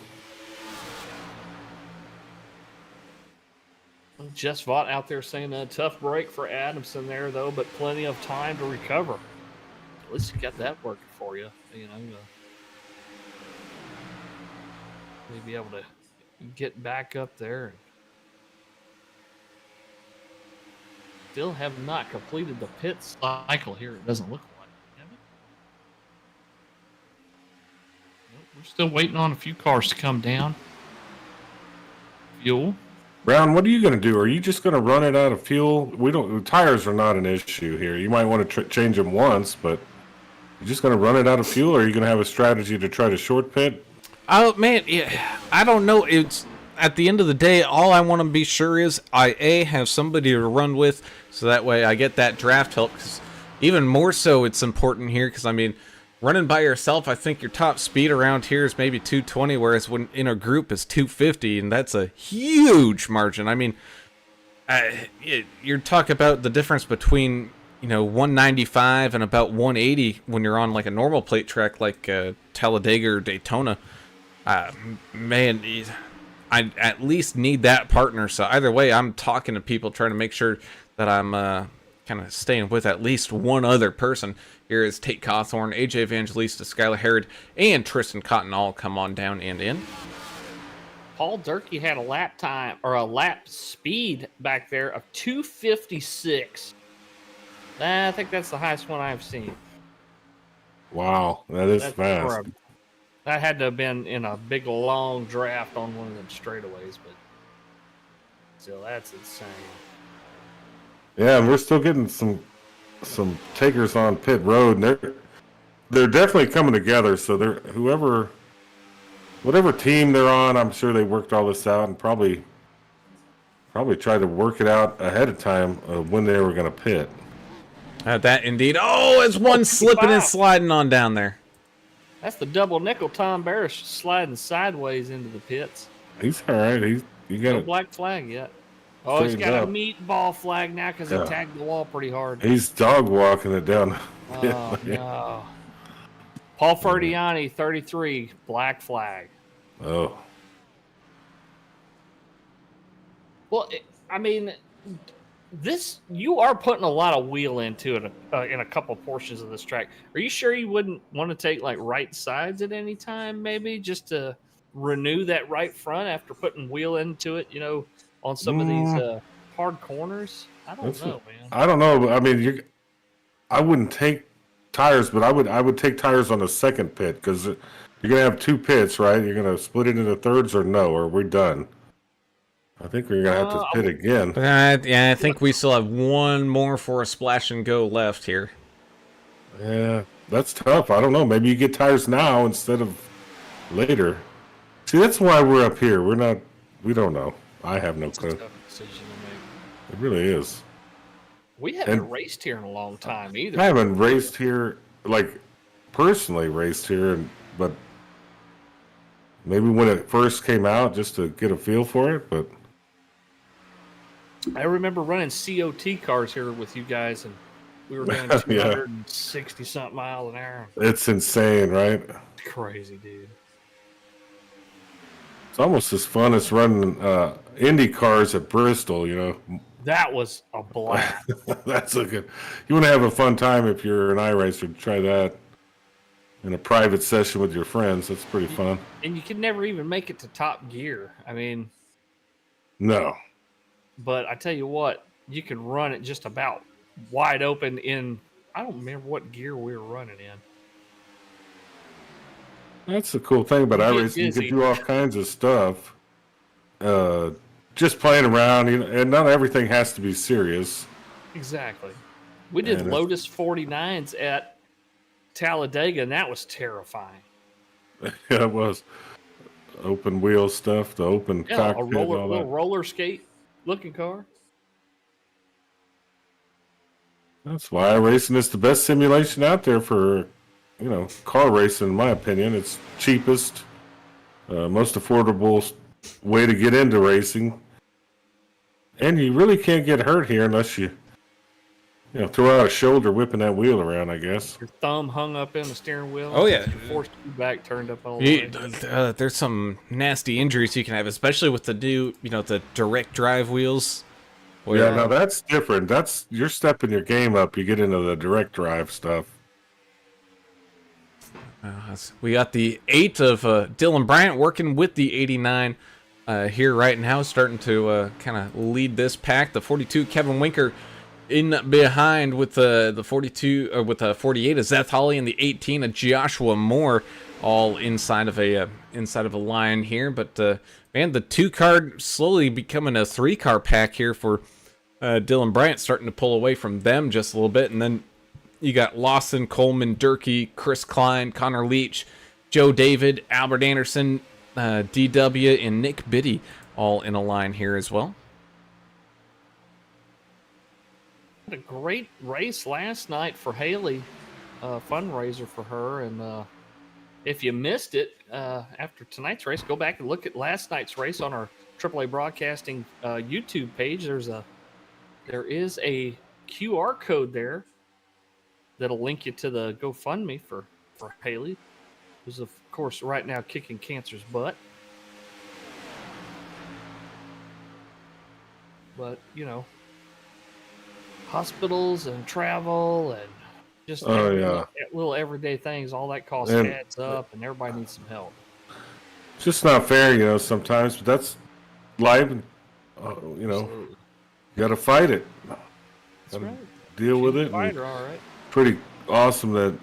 Jess Vaught out there saying a tough break for Adamson there, though, but plenty of time to recover. At least you got that working for you, Maybe able to get back up there. Still have not completed the pit cycle here. It doesn't look like. Have it? Nope, we're still waiting on a few cars to come down. Fuel. Brown, what are you going to do? Are you just going to run it out of fuel? The tires are not an issue here. You might want to change them once, but you're just going to run it out of fuel, or are you going to have a strategy to try to short pit? Oh man, yeah, I don't know. It's at the end of the day, all I want to be sure is I have somebody to run with, so that way I get that draft help. 'Cause even more so, it's important here because I mean, running by yourself, I think your top speed around here is maybe 220, whereas when in a group is 250, and that's a huge margin. I mean, you're talking about the difference between 195 and about 180 when you're on like a normal plate track like Talladega or Daytona. Man, I at least need that partner. So either way, I'm talking to people trying to make sure that I'm kind of staying with at least one other person. Here is Tate Cawthorn, AJ Evangelista, Skylar Herod, and Tristan Cotton all come on down and in. Paul Durkee had a lap time or a lap speed back there of 256. I think that's the highest one I've seen. Wow, that's fast. That had to have been in a big long draft on one of them straightaways, but still, that's insane. Yeah, and we're still getting some takers on pit road, and they're definitely coming together. So whatever team they're on, I'm sure they worked all this out and probably tried to work it out ahead of time of when they were going to pit. That indeed. Oh, it's one slipping and sliding on down there. That's the double nickel Tom Barish sliding sideways into the pits. He's all right. You got no black flag yet. Oh, he's got a meatball flag now because he tagged the wall pretty hard. He's dog walking it down. Oh, no. Paul Ferdiani, 33, black flag. Oh. Well, I mean, you are putting a lot of wheel into it in a couple portions of this track. Are you sure you wouldn't want to take like right sides at any time, maybe just to renew that right front after putting wheel into it, on some of these hard corners? I don't know, man. I don't know. I mean, I wouldn't take tires, but I would take tires on the second pit because you're gonna have two pits, right? You're gonna split it into thirds, or no? Or we're done. I think we're gonna have to pit again. Yeah, I think we still have one more for a splash and go left here. Yeah, that's tough. I don't know. Maybe you get tires now instead of later. See, that's why we're up here. We don't know. I have no clue. Tough decision to It really is. We haven't raced here in a long time either. I haven't raced here, like personally raced here, but maybe when it first came out, just to get a feel for it. But I remember running COT cars here with you guys, and we were doing 260 something miles an hour. It's insane, right? Crazy, dude. It's almost as fun as running Indy cars at Bristol, That was a blast. That's a good. You want to have a fun time if you're an iRacer. Try that in a private session with your friends. That's pretty fun. And you could never even make it to top gear. I mean, no. But I tell you what, you can run it just about wide open in. I don't remember what gear we were running in. That's the cool thing about iRacing. You can do all kinds of stuff. Just playing around, and not everything has to be serious. Exactly. We did Lotus 49s at Talladega, and that was terrifying. Yeah, it was. Open wheel stuff, the open cockpit. A little roller skate looking car. That's why iRacing is the best simulation out there for, car racing, in my opinion. It's cheapest, most affordable way to get into racing. And you really can't get hurt here unless you throw out a shoulder whipping that wheel around, I guess. Your thumb hung up in the steering wheel. Oh, yeah. Your forced back turned up all the way. There's some nasty injuries you can have, especially with the new, the direct drive wheels. Where, Yeah, no, that's different. That's you're stepping your game up. You get into the direct drive stuff. we got the 8 of Dylan Bryant working with the 89 here right now, starting to kind of lead this pack. The 42, Kevin Winker, in behind with the 42 with the 48 of Zeth Holly, and the 18 of Joshua Moore, all inside of a line here. But man, the 2-card slowly becoming a 3-car pack here for Dylan Bryant, starting to pull away from them just a little bit. And then you got Lawson, Coleman, Durkee, Chris Klein, Connor Leach, Joe David, Albert Anderson, DW, and Nick Biddy, all in a line here as well. A great race last night for Haley, fundraiser for her. And if you missed it after tonight's race, go back and look at last night's race on our AAA Broadcasting YouTube page. There is a QR code there that'll link you to the GoFundMe for Haley, who's of course right now kicking cancer's butt. But you know, hospitals and travel and just little everyday things, all that cost adds up, and everybody needs some help. It's just not fair, you know, sometimes, but that's life. You know, Absolutely. you got to fight it. That's right. Deal with it. Fighter, all right. Pretty awesome that,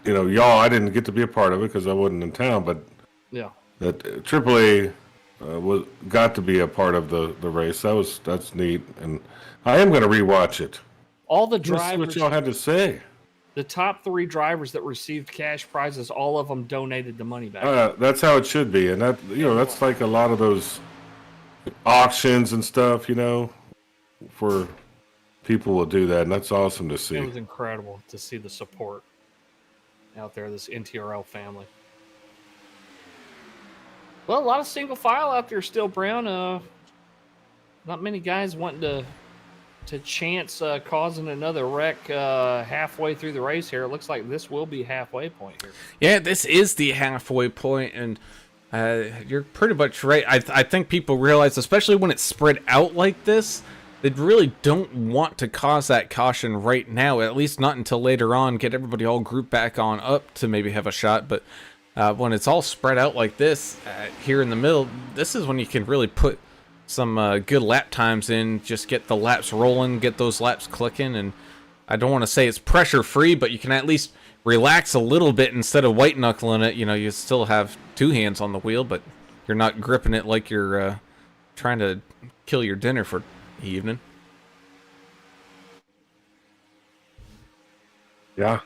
you know, y'all, I didn't get to be a part of it because I wasn't in town, but Yeah. that AAA got to be a part of the race. That's neat, and I am going to rewatch it. All the Just drivers, what y'all had to say. the top 3 drivers that received cash prizes, all of them donated the money back. That's how it should be, and that, you know, that's like a lot of those auctions and stuff, you know, for people will do that, and that's awesome to see. It was incredible to see the support out there, this NTRL family. Well, a lot of single file out there still, Brown. Not many guys wanting to chance causing another wreck halfway through the race here. It looks like this will be halfway point here. Yeah, this is the halfway point, and you're pretty much right. I think people realize, especially when it's spread out like this, they really don't want to cause that caution right now, at least not until later on, get everybody all grouped back on up to maybe have a shot. But when it's all spread out like this, here in the middle, this is when you can really put some good lap times in, just get the laps rolling, get those laps clicking. And I don't want to say it's pressure free, but you can at least relax a little bit instead of white knuckling it. You know, you still have 2 hands on the wheel, but you're not gripping it like you're trying to kill your dinner for the evening. Yeah.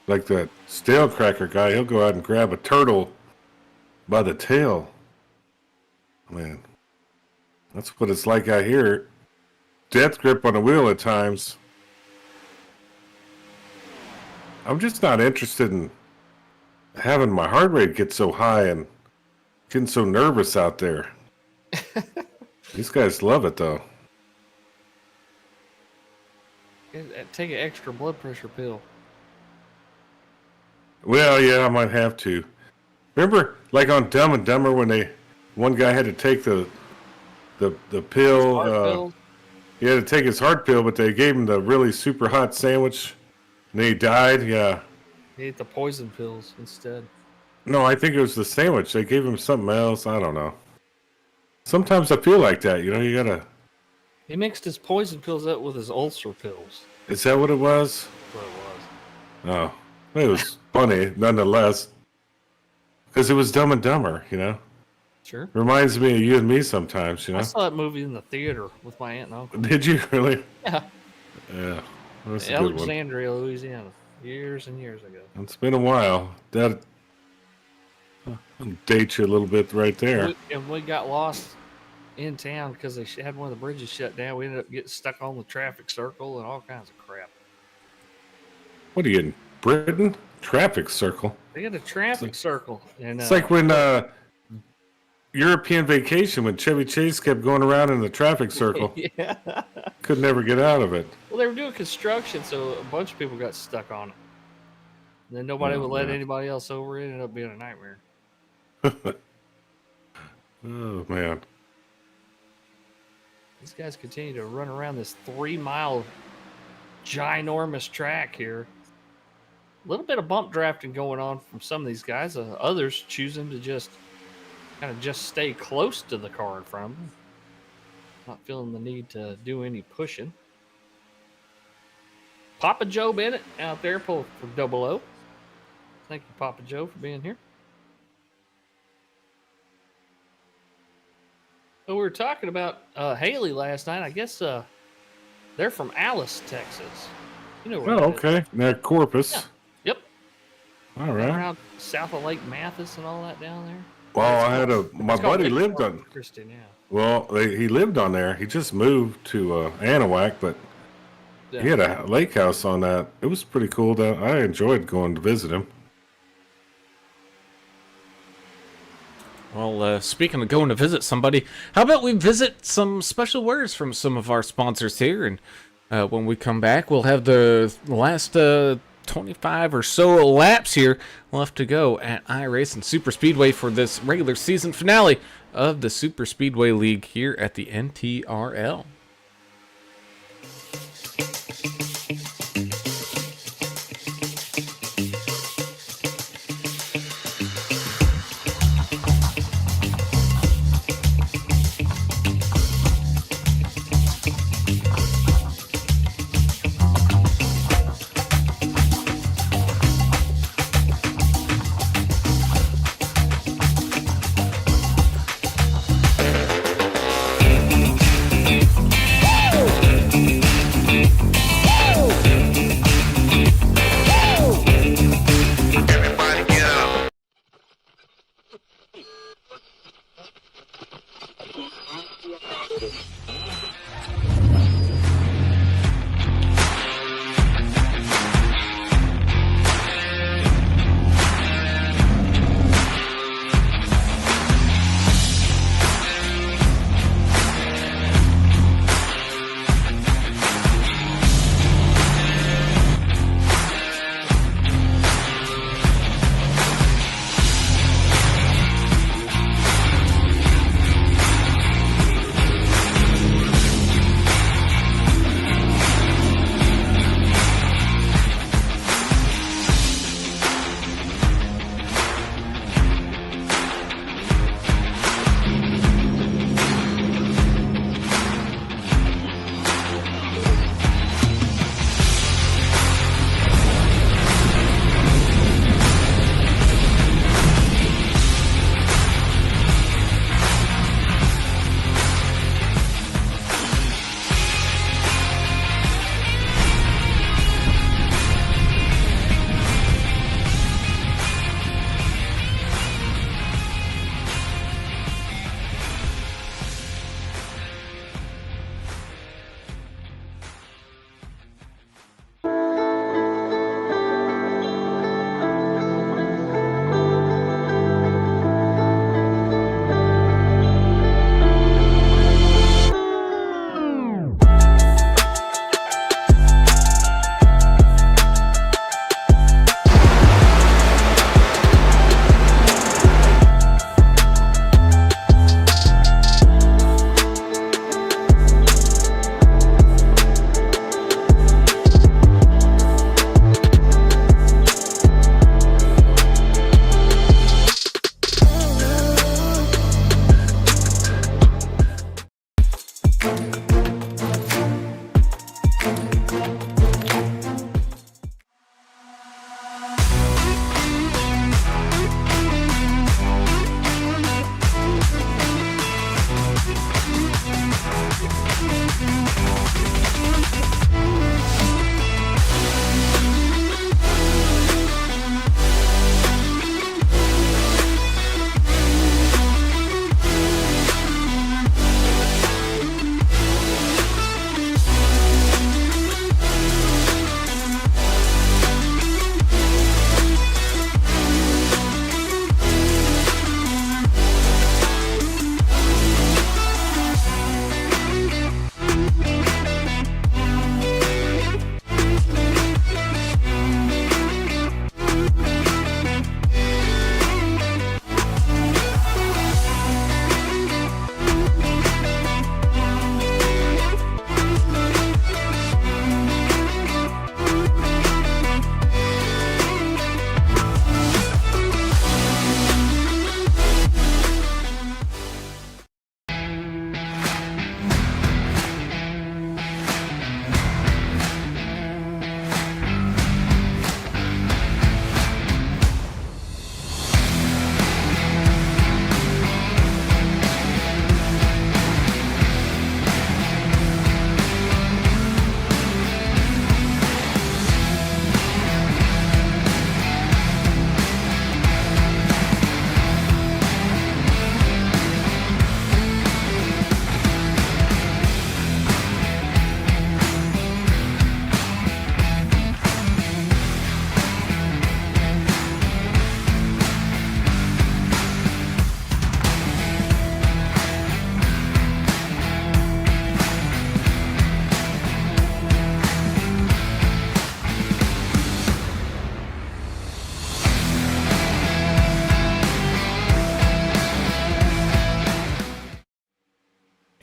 Like that stale cracker guy, he'll go out and grab a turtle by the tail. Man, that's what it's like out here. Death grip on the wheel at times. I'm just not interested in having my heart rate get so high and getting so nervous out there. These guys love it, though. Take an extra blood pressure pill. Well, yeah, I might have to. Remember, like on Dumb and Dumber, when one guy had to take the pill. Pill. He had to take his heart pill, but they gave him the really super hot sandwich, and he died. Yeah. He ate the poison pills instead. No, I think it was the sandwich. They gave him something else. I don't know. Sometimes I feel like that. You know, you gotta. He mixed his poison pills up with his ulcer pills. Is that what it was? That's what it was. Oh, it was funny nonetheless. Because it was Dumb and Dumber, you know. Sure. Reminds me of you and me sometimes, you know. I saw that movie in the theater with my aunt and uncle. Did you really? Yeah. Yeah. That's a good one. Alexandria, Louisiana. Years and years ago. It's been a while. That date you a little bit right there. We got lost in town because they had one of the bridges shut down. We ended up getting stuck on the traffic circle and all kinds of crap. What are you in Britain? Traffic circle. They had a traffic circle. And It's like when European Vacation, when Chevy Chase kept going around in the traffic circle. Yeah. Could never get out of it. Well, they were doing construction, so a bunch of people got stuck on it. And then nobody would let anybody else over. It ended up being a nightmare. Oh, man. These guys continue to run around this 3-mile ginormous track here. A little bit of bump drafting going on from some of these guys. Others choosing to just stay close to the car in front of them. Not feeling the need to do any pushing. Papa Joe Bennett out there pulling for Double O. Thank you, Papa Joe, for being here. So we were talking about Haley last night. I guess they're from Alice, Texas. You know where Oh, that is. okay. Near Corpus. Yeah. Yep. All right. Around south of Lake Mathis and all that down there. Well, I had my It's called buddy Lake lived Fort on. Kristen, yeah. Well, he lived on there. He just moved to Anahuac, but Yeah. he had a lake house on that. It was pretty cool. I enjoyed going to visit him. Well, speaking of going to visit somebody, how about we visit some special words from some of our sponsors here, and when we come back, we'll have the last 25 or so laps here left to go at iRace and Super Speedway for this regular season finale of the Super Speedway League here at the NTRL.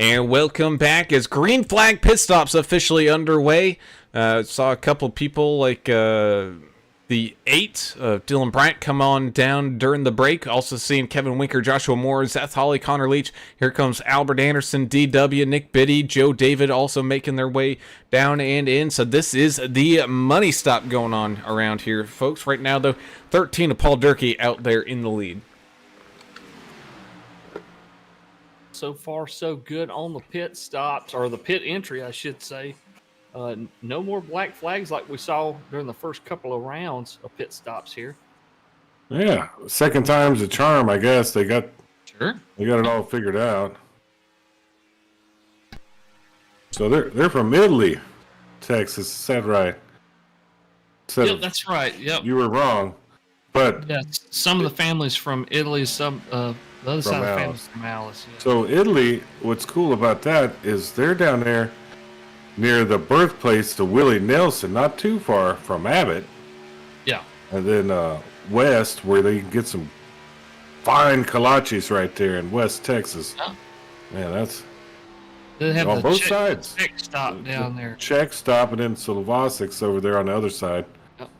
And welcome back as green flag pit stops officially underway. Saw a couple people like the 8, Dylan Bryant come on down during the break. Also seeing Kevin Winker, Joshua Moore, Seth Hawley, Connor Leach. Here comes Albert Anderson, DW, Nick Biddy, Joe David also making their way down and in. So this is the money stop going on around here, folks. Right now, though, 13 of Paul Durkee out there in the lead. So far, so good on the pit stops, or the pit entry, I should say. No more black flags like we saw during the first couple of rounds of pit stops here. Yeah, second time's a charm, I guess. They got Sure. it all figured out. So they're from Italy, Texas. Is that right? Yep, that's right. Yep. You were wrong, but Yeah, some of the families from Italy, some the other side of the Alice. families from Alice. Yeah. So Italy, what's cool about that is they're down there near the birthplace to Willie Nelson, not too far from Abbott, Yeah. and then west where they can get some fine kolaches right there in West Texas. Oh. Man, that's They have on the both Czech- sides. Czech stop down there. Czech stop and then Slovacic's over there on the other side. Yep.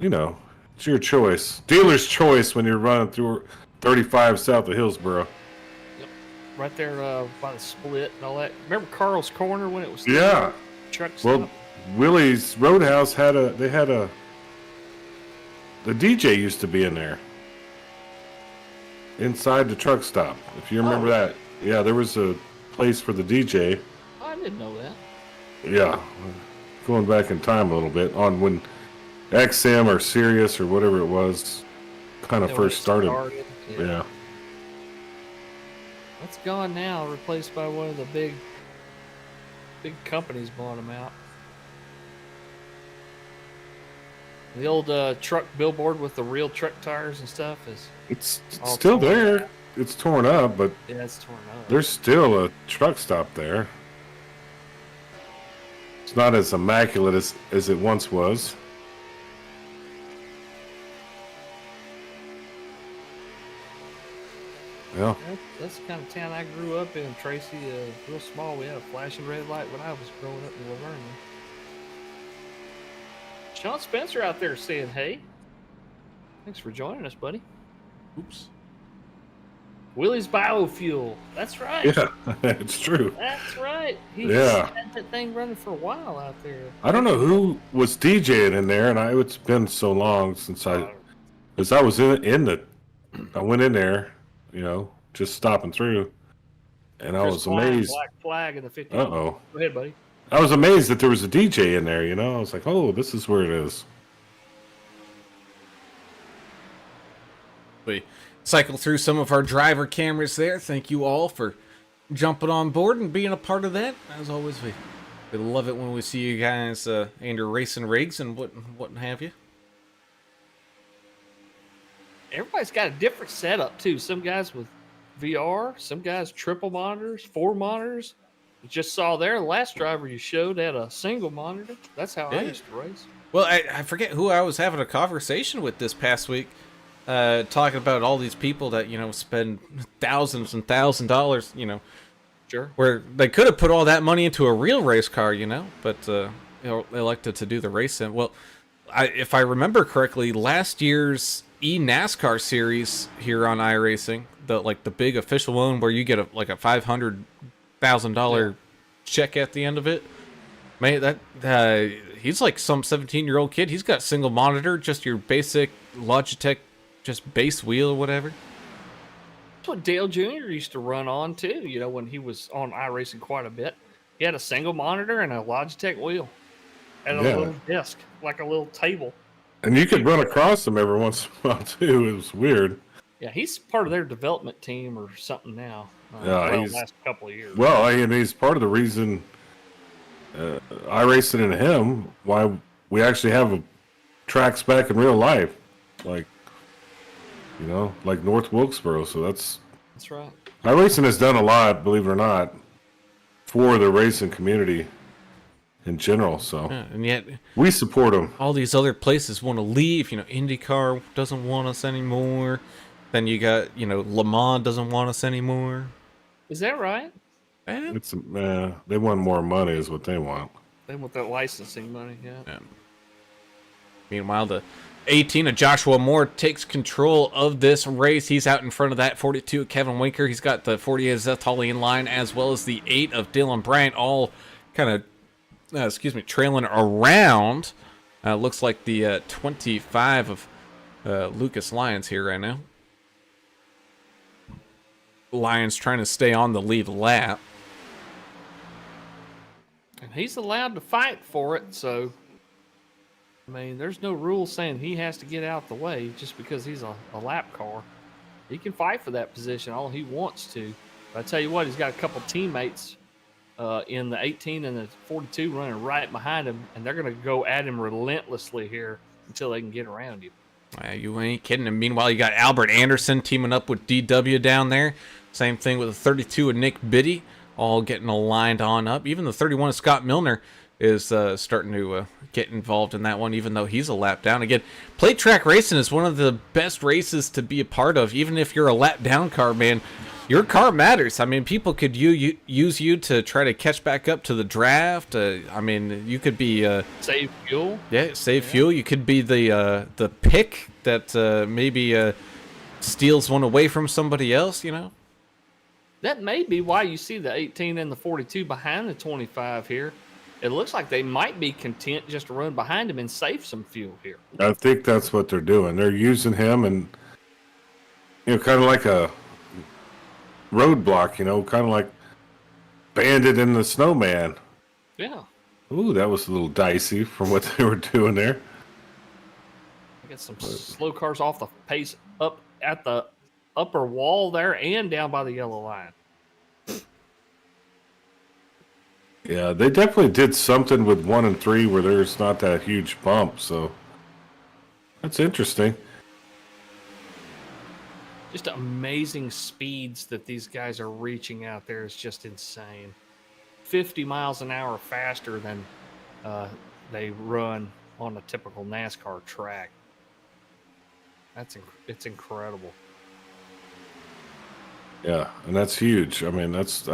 You know, it's your choice. Dealer's choice when you're running through 35 south of Hillsboro. Right there by the split and all that. Remember Carl's Corner when it was Yeah. truck stop? Well, Willie's Roadhouse the DJ used to be in there. Inside the truck stop. If you remember that. Yeah, there was a place for the DJ. I didn't know that. Yeah. Going back in time a little bit on when XM or Sirius or whatever it was kind of Yeah, when first it started. Yeah. Yeah. That's gone now, replaced by one of the big companies bought them out. The old truck billboard with the real truck tires and stuff is It's all still torn there. up. It's torn up, but Yeah, it's torn up. there's still a truck stop there. It's not as immaculate as it once was. Yeah. That's the kind of town I grew up in, Tracy. Real small. We had a flashing red light when I was growing up in Laverne. Sean Spencer out there saying, "Hey, thanks for joining us, buddy." Oops. Willie's Biofuel. That's right. Yeah, it's true. That's right. He's Yeah. had that thing running for a while out there. I don't know who was DJing in there, and it's been so long since I was I went in there, you know, just stopping through, and I Chris was Klein, amazed. Black flag in the 50. Uh-oh. Go ahead, buddy. I was amazed that there was a DJ in there, you know. I was like, oh, this is where it is. We cycle through some of our driver cameras there. Thank you all for jumping on board and being a part of that. As always, we love it when we see you guys and your racing rigs and what have you. Everybody's got a different setup too. Some guys with VR, some guys triple monitors, 4 monitors. You just saw there, the last driver you showed had a single monitor. That's how I Yeah. used to race. Well, I forget who I was having a conversation with this past week, talking about all these people that, you know, spend thousands and $1,000, you know, Sure. where they could have put all that money into a real race car, you know, but you know, elected to do the racing. Well, if I remember correctly, last year's NASCAR series here on iRacing, the big official one where you get a $500,000 check at the end of it. Man, that he's like some 17-year-old kid. He's got single monitor, just your basic Logitech, just base wheel or whatever. That's what Dale Jr. used to run on too, you know, when he was on iRacing quite a bit. He had a single monitor and a Logitech wheel and a Yeah. little desk, like a little table. And you could run across them every once in a while too. It was weird. Yeah, he's part of their development team or something now. Yeah, he's- last couple of years. Well, and he's part of the reason iRacing and him why we actually have tracks back in real life, like, you know, like North Wilkesboro. So That's right. iRacing has done a lot, believe it or not, for the racing community in general. So Yeah, and yet we support them. all these other places want to leave. You know, IndyCar doesn't want us anymore. Then you got, you know, Le Mans doesn't want us anymore. Is that right? Eh, It's they want more money, is what they want. They want that licensing money, yeah. yeah. Meanwhile, the 18 of Joshua Moore takes control of this race. He's out in front of that 42 of Kevin Winker. He's got the 48 of Zeth Hawley in line, as well as the 8 of Dylan Bryant, all kind of, trailing around. Looks like the 25 of Lucas Lyons here right now. Lyons trying to stay on the lead lap. And he's allowed to fight for it, so I mean, there's no rule saying he has to get out the way just because he's a lap car. He can fight for that position all he wants to. But I tell you what, he's got a couple teammates in the 18 and the 42 running right behind him, and they're going to go at him relentlessly here until they can get around you. You ain't kidding. And meanwhile, you got Albert Anderson teaming up with DW down there. Same thing with the 32 of Nick Biddy, all getting aligned on up. Even the 31 of Scott Milner is starting to get involved in that one, even though he's a lap down. Again, plate track racing is one of the best races to be a part of. Even if you're a lap down car, man, your car matters. I mean, people could use you to try to catch back up to the draft. I mean, you could be Save fuel. Yeah, save fuel. You could be the pick that maybe steals one away from somebody else. You know. That may be why you see the 18 and the 42 behind the 25 here. It looks like they might be content just to run behind him and save some fuel here. I think that's what they're doing. They're using him and, kind of like a roadblock, kind of like Bandit and the Snowman. Yeah. Ooh, that was a little dicey from what they were doing there. I got some slow cars off the pace up at the upper wall there and down by the yellow line. Yeah, they definitely did something with 1 and 3 where there's not that huge bump, so that's interesting. Just amazing speeds that these guys are reaching out there is just insane. 50 miles an hour faster than they run on a typical NASCAR track. It's incredible. Yeah, and that's huge. I mean, that's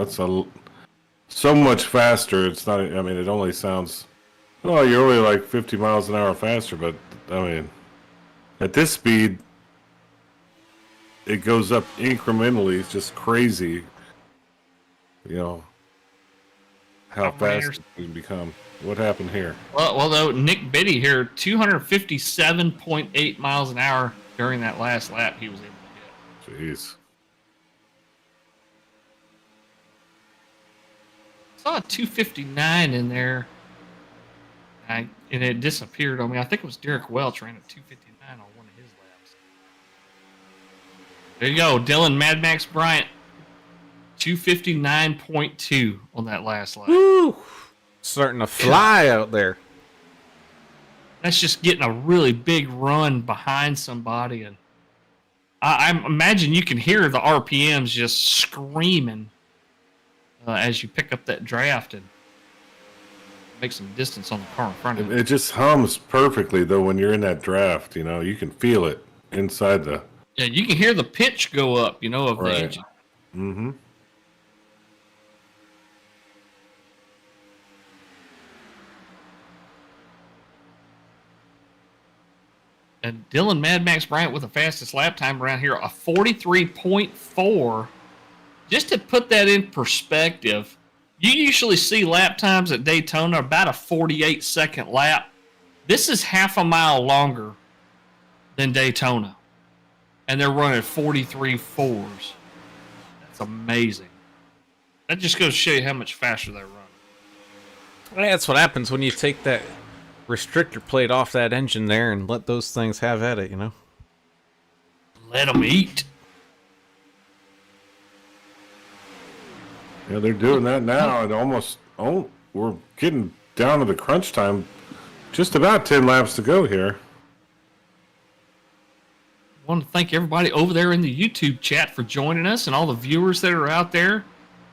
so much faster. It's not. I mean, it only sounds. Oh, you're only like 50 miles an hour faster, but I mean, at this speed, it goes up incrementally. It's just crazy. How fast it can become. What happened here? Well, though, Nick Biddy here, 257.8 miles an hour during that last lap he was able to get. Jeez. Saw a 259 in there, and it disappeared on me. I think it was Derek Welch ran a 259 on one of his laps. There you go, Dylan Mad Max Bryant, 259.2 on that last lap. Woo! Starting to fly out there. That's just getting a really big run behind somebody, and I imagine you can hear the RPMs just screaming as you pick up that draft and make some distance on the car in front of you. It just hums perfectly though when you're in that draft. You can feel it inside the. Yeah, you can hear the pitch go up. Of the engine. Mm-hmm. And Dylan Mad Max Bryant with the fastest lap time around here, a 43.4. Just to put that in perspective, you usually see lap times at Daytona about a 48-second lap. This is half a mile longer than Daytona. And they're running 43 fours. That's amazing. That just goes to show you how much faster they're running. That's what happens when you take that restrictor plate off that engine there and let those things have at it, Let them eat. Yeah, they're doing that now, and we're getting down to the crunch time. Just about 10 laps to go here. I want to thank everybody over there in the YouTube chat for joining us and all the viewers that are out there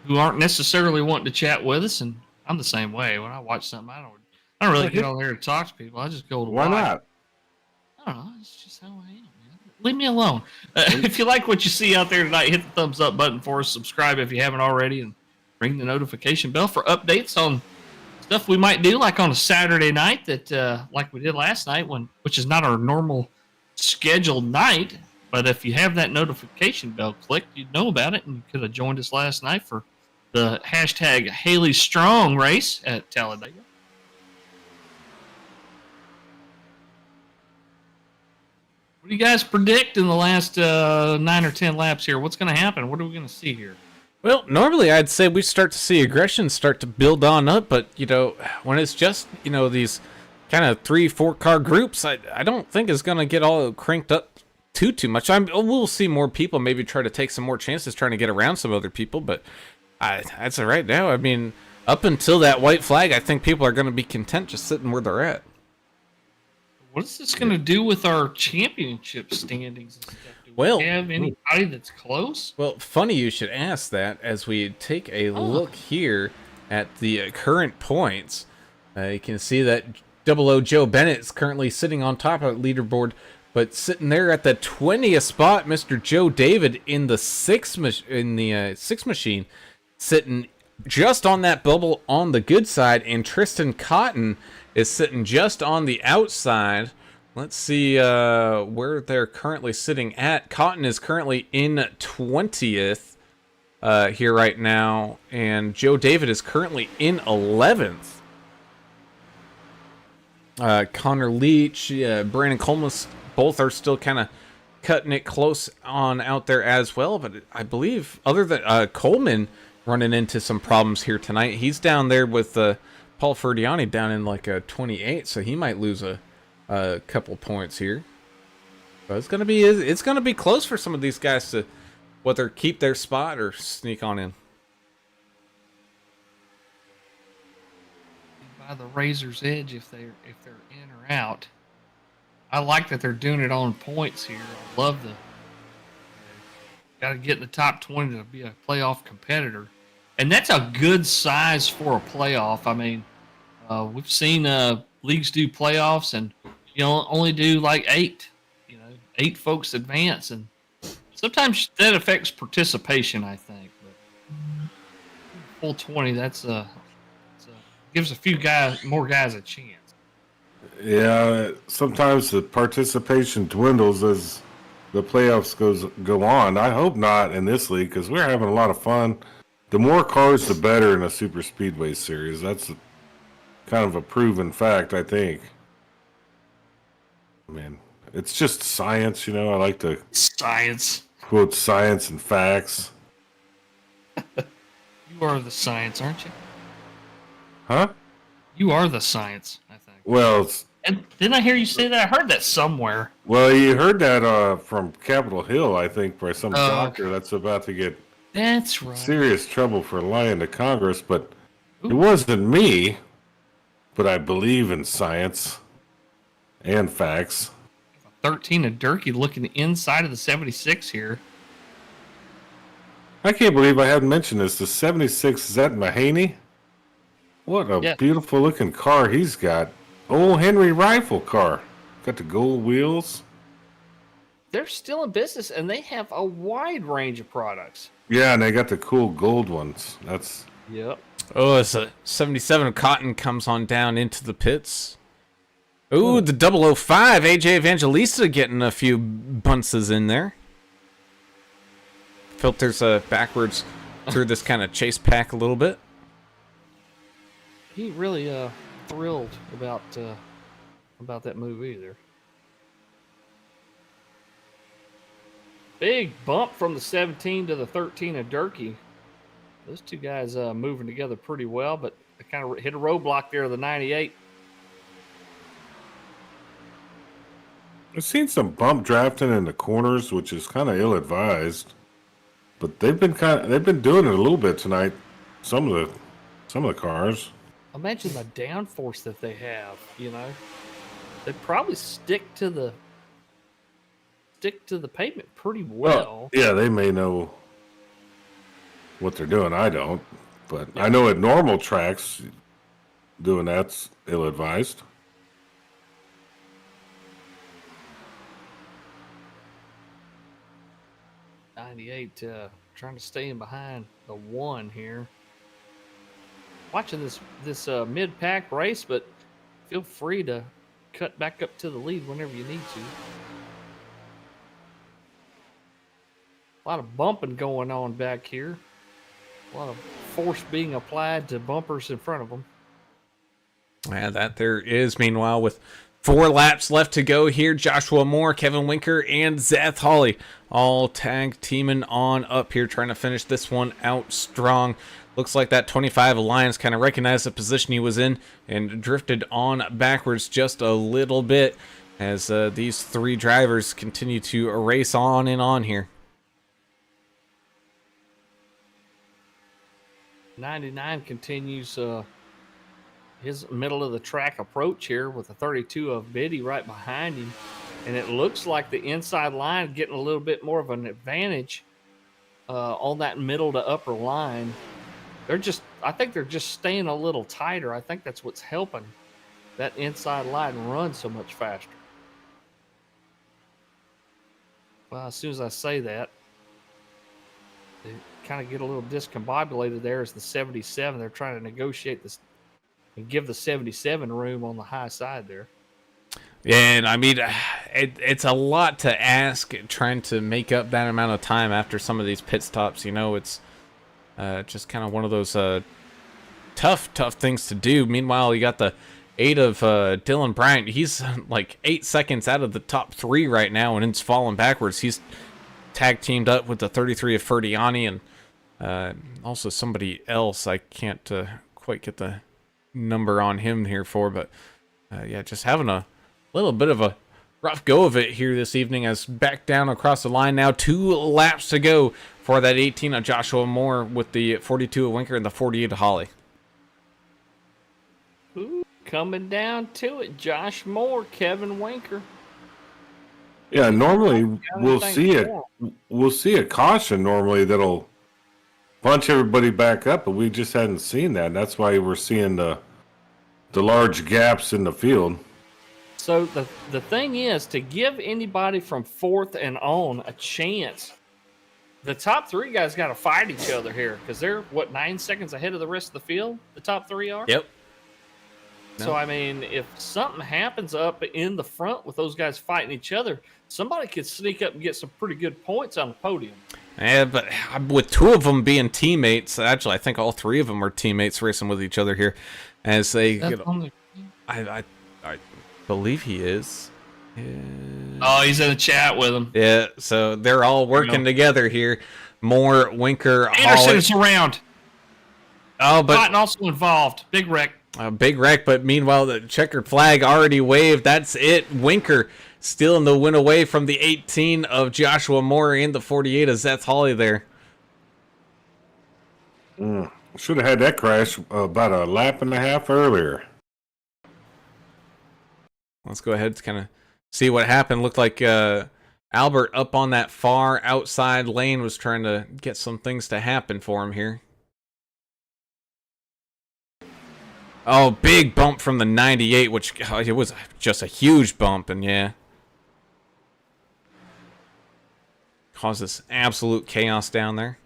who aren't necessarily wanting to chat with us. And I'm the same way. When I watch something, I don't really get on there to talk to people. I just go to Why watch. not? I don't know. It's just how I am, man. leave me alone. If you like what you see out there tonight, hit the thumbs up button for us. Subscribe if you haven't already, and ring the notification bell for updates on stuff we might do, like on a Saturday night that, like we did last night, which is not our normal scheduled night. But if you have that notification bell clicked, you'd know about it, and you could have joined us last night for the hashtag Haley Strong race at Talladega. What do you guys predict in the last 9 or 10 laps here? What's going to happen? What are we going to see here? Well, normally I'd say we start to see aggression start to build on up, but, when it's just, these kind of 3-4 car groups, I don't think it's going to get all cranked up too much. We'll see more people maybe try to take some more chances trying to get around some other people, but I'd say right now, I mean, up until that white flag, I think people are going to be content just sitting where they're at. What is this going to do with our championship standings and stuff? Do we have anybody that's close? Well, funny you should ask that as we take a look here at the current points. You can see that 00 Joe Bennett is currently sitting on top of the leaderboard, but sitting there at the 20th spot, Mr. Joe David in the sixth machine, sitting just on that bubble on the good side, and Tristan Cotton is sitting just on the outside. Let's see where they're currently sitting at. Cotton is currently in 20th here right now, and Joe David is currently in 11th. Connor Leach, Brandon Coleman, both are still kind of cutting it close on out there as well. But I believe, other than Coleman running into some problems here tonight, he's down there with Paul Ferdiani down in like a 28, so he might lose a couple points here. But it's gonna be close for some of these guys to whether keep their spot or sneak on in. By the razor's edge, if they're in or out. I like that they're doing it on points here. I love got to get in the top 20 to be a playoff competitor. And that's a good size for a playoff. I mean, we've seen leagues do playoffs and only do like 8. 8 folks advance, and sometimes that affects participation, I think. But full 20, that's gives a few more guys a chance. Yeah, sometimes the participation dwindles as the playoffs go on. I hope not in this league because we're having a lot of fun. The more cars, the better in a super speedway series. That's kind of a proven fact, I think. I mean, it's just science, I like to quote science and facts. You are the science, aren't you? Huh? You are the science, I think. Well, and didn't I hear you say that? I heard that somewhere. Well, you heard that from Capitol Hill, I think, by some doctor that's about to get serious trouble for lying to Congress. But it wasn't me. But I believe in science and facts. 13 of Durkee looking inside of the 76 here. I can't believe I haven't mentioned this. The 76 Zet Mahaney. What a beautiful looking car he's got. Old Henry rifle car. Got the gold wheels. They're still in business, and they have a wide range of products. Yeah, and they got the cool gold ones. Yep. Oh, it's a 77 Cotton comes on down into the pits. Ooh, the 005 AJ Evangelista getting a few bunces in there. Filters backwards through this kind of chase pack a little bit. He really thrilled about that move either. Big bump from the 17 to the 13 of Durkee. Those two guys moving together pretty well, but they kind of hit a roadblock there of the 98. I've seen some bump drafting in the corners, which is kind of ill-advised. But they've been doing it a little bit tonight. Some of the cars. Imagine the downforce that they have. They'd probably stick to the pavement pretty well. Yeah, they may know what they're doing. I don't, but I know at normal tracks, doing that's ill-advised. 98 trying to stay in behind the 1 here. Watching this mid-pack race, but feel free to cut back up to the lead whenever you need to. A lot of bumping going on back here. A lot of force being applied to bumpers in front of them. Yeah, that there is. Meanwhile, with 4 laps left to go here, Joshua Moore, Kevin Winker, and Zeth Hawley all tag teaming on up here, trying to finish this one out strong. Looks like that 25 Alliance kind of recognized the position he was in and drifted on backwards just a little bit as these 3 drivers continue to race on and on here. 99 continues his middle of the track approach here with the 32 of Biddy right behind him. And it looks like the inside line getting a little bit more of an advantage on that middle to upper line. I think they're just staying a little tighter. I think that's what's helping that inside line run so much faster. Well, as soon as I say that, they kind of get a little discombobulated there as the 77. They're trying to negotiate this and give the 77 room on the high side there. Yeah, and I mean, it's a lot to ask trying to make up that amount of time after some of these pit stops. You know, it's just kind of one of those tough things to do. Meanwhile, you got the 8 of Dylan Bryant. He's like 8 seconds out of the top 3 right now, and it's falling backwards. He's tag teamed up with the 33 of Ferdiani and also somebody else. I can't quite get the number on him here but yeah, just having a little bit of a rough go of it here this evening as back down across the line now. 2 laps to go for that 18 of Joshua Moore with the 42 of Winker and the 48 of Holly. Ooh, coming down to it, Josh Moore, Kevin Winker. Yeah, normally we'll see a caution normally that'll bunch everybody back up, but we just hadn't seen that. That's why we're seeing the large gaps in the field. So the thing is, to give anybody from 4th and on a chance, the top 3 guys got to fight each other here because they're, 9 seconds ahead of the rest of the field? The top 3 are? Yep. So, I mean, if something happens up in the front with those guys fighting each other, somebody could sneak up and get some pretty good points on the podium. Yeah, but with 2 of them being teammates, actually, I think all 3 of them are teammates racing with each other here. As they, I believe he is. Yeah. Oh, he's in the chat with them. Yeah, so they're all working together here. Moore, Winker, Anderson's around. Oh, but Cotton also involved. Big wreck. A big wreck, but meanwhile, the checkered flag already waved. That's it. Winker stealing the win away from the 18 of Joshua Moore and the 48 of Zeth Hawley there. Should have had that crash about a lap and a half earlier. Let's go ahead to kind of see what happened. Looked like Albert up on that far outside lane was trying to get some things to happen for him here. Oh, big bump from the 98, which it was just a huge bump, and yeah. Causes absolute chaos down there.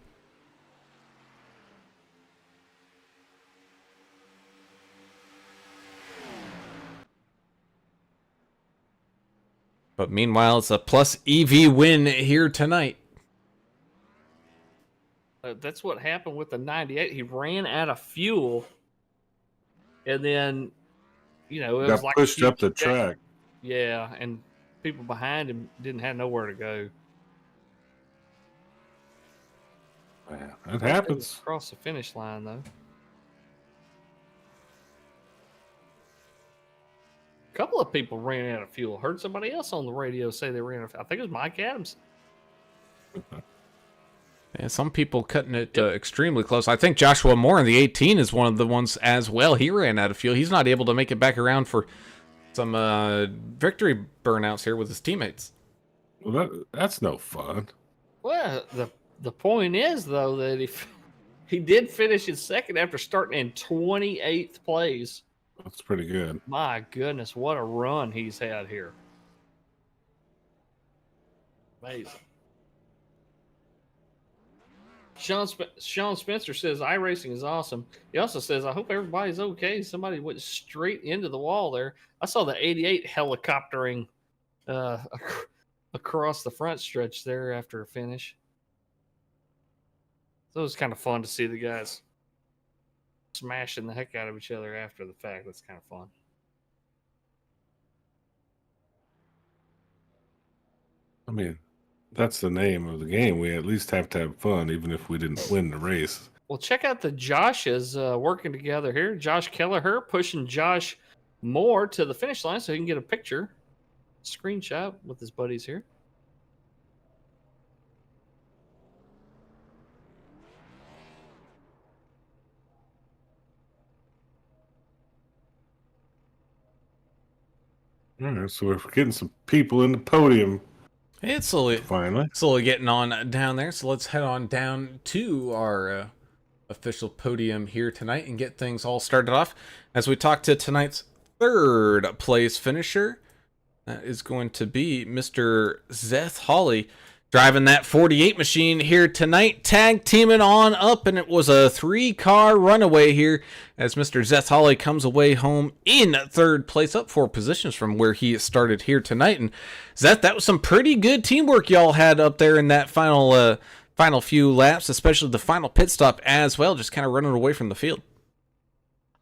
But meanwhile, it's a plus EV win here tonight. That's what happened with the 98. He ran out of fuel. And then, it was got like pushed up the track. Yeah, and people behind him didn't have nowhere to go. Yeah, that happens. Across the finish line, though. A couple of people ran out of fuel. Heard somebody else on the radio say they ran out of fuel. I think it was Mike Adams. Yeah, some people cutting it extremely close. I think Joshua Moore in the 18 is one of the ones as well. He ran out of fuel. He's not able to make it back around for some victory burnouts here with his teammates. Well, that's no fun. Well, the point is, though, that he did finish in second after starting in 28th place. That's pretty good. My goodness, what a run he's had here. Amazing. Sean Spencer says iRacing is awesome. He also says, I hope everybody's okay. Somebody went straight into the wall there. I saw the 88 helicoptering across the front stretch there after a finish. So it was kind of fun to see the guys smashing the heck out of each other after the fact. That's kind of fun. I mean, that's the name of the game. We at least have to have fun, even if we didn't win the race. Well, check out the Joshes working together here. Josh Kelleher pushing Josh Moore to the finish line so he can get a picture, screenshot with his buddies here. All right, so we're getting some people in the podium. It's slowly getting on down there. So let's head on down to our official podium here tonight and get things all started off. As we talk to tonight's third place finisher, that is going to be Mr. Zeth Hawley, driving that 48 machine here tonight, tag teaming on up, and it was a 3-car runaway here as Mr. Zeth Hawley comes away home in third place, up 4 positions from where he started here tonight. And Zeth, that was some pretty good teamwork y'all had up there in that final few laps, especially the final pit stop as well, just kind of running away from the field.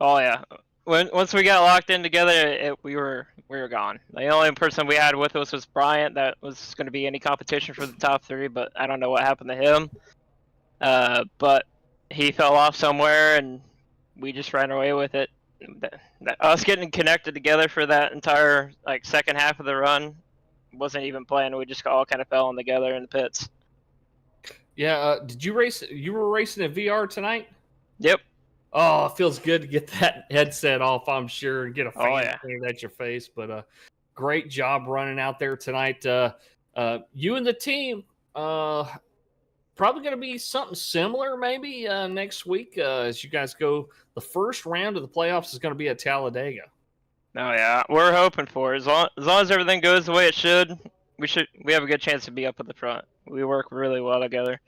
Oh yeah, once we got locked in together, we were gone. The only person we had with us was Bryant. That was going to be any competition for the top 3, but I don't know what happened to him. But he fell off somewhere, and we just ran away with it. Us getting connected together for that entire second half of the run wasn't even planned. We just all kind of fell in together in the pits. Yeah, did you race? You were racing a VR tonight? Yep. Oh, it feels good to get that headset off, I'm sure, and get a fan cleared at your face. But great job running out there tonight. You and the team, probably going to be something similar maybe next week as you guys go. The first round of the playoffs is going to be at Talladega. Oh yeah, we're hoping for it. As long as everything goes the way it should, we have a good chance to be up at the front. We work really well together.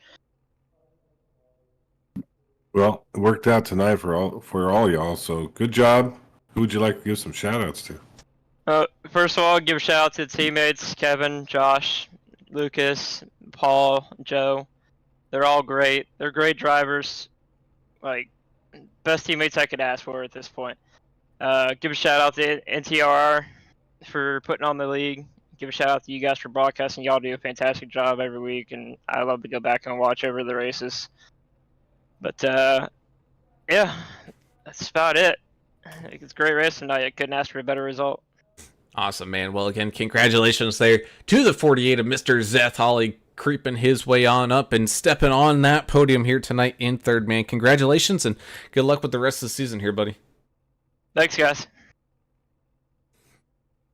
Well, it worked out tonight for all y'all, so good job. Who would you like to give some shout-outs to? First of all, give a shout-out to the teammates, Kevin, Josh, Lucas, Paul, Joe. They're all great. They're great drivers. Best teammates I could ask for at this point. Give a shout-out to NTRL for putting on the league. Give a shout-out to you guys for broadcasting. Y'all do a fantastic job every week, and I love to go back and watch over the races. But, yeah, that's about it. It's a great race tonight. I couldn't ask for a better result. Awesome, man. Well, again, congratulations there to the 48 of Mr. Zeth Hawley, creeping his way on up and stepping on that podium here tonight in third, man. Congratulations, and good luck with the rest of the season here, buddy. Thanks, guys.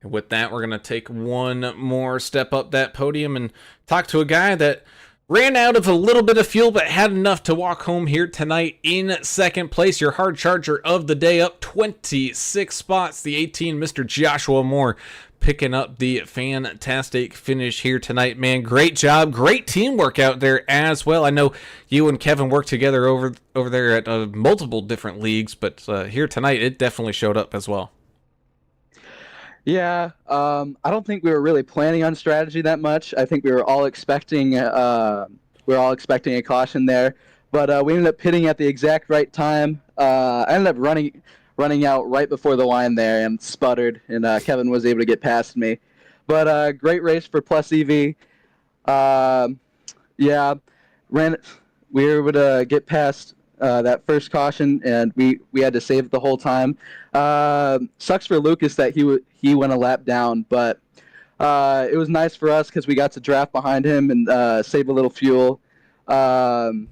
And with that, we're going to take one more step up that podium and talk to a guy that ran out of a little bit of fuel, but had enough to walk home here tonight in second place. Your hard charger of the day, up 26 spots. The 18, Mr. Joshua Moore, picking up the fantastic finish here tonight, man. Great job. Great teamwork out there as well. I know you and Kevin worked together over there at multiple different leagues, but here tonight, it definitely showed up as well. Yeah, I don't think we were really planning on strategy that much. I think we were all expecting a caution there, but we ended up pitting at the exact right time. I ended up running out right before the line there and sputtered, and Kevin was able to get past me. But great race for Plus EV. Yeah, we were able to get past that first caution, and we had to save it the whole time. Sucks for Lucas that he went a lap down, but it was nice for us because we got to draft behind him and save a little fuel. And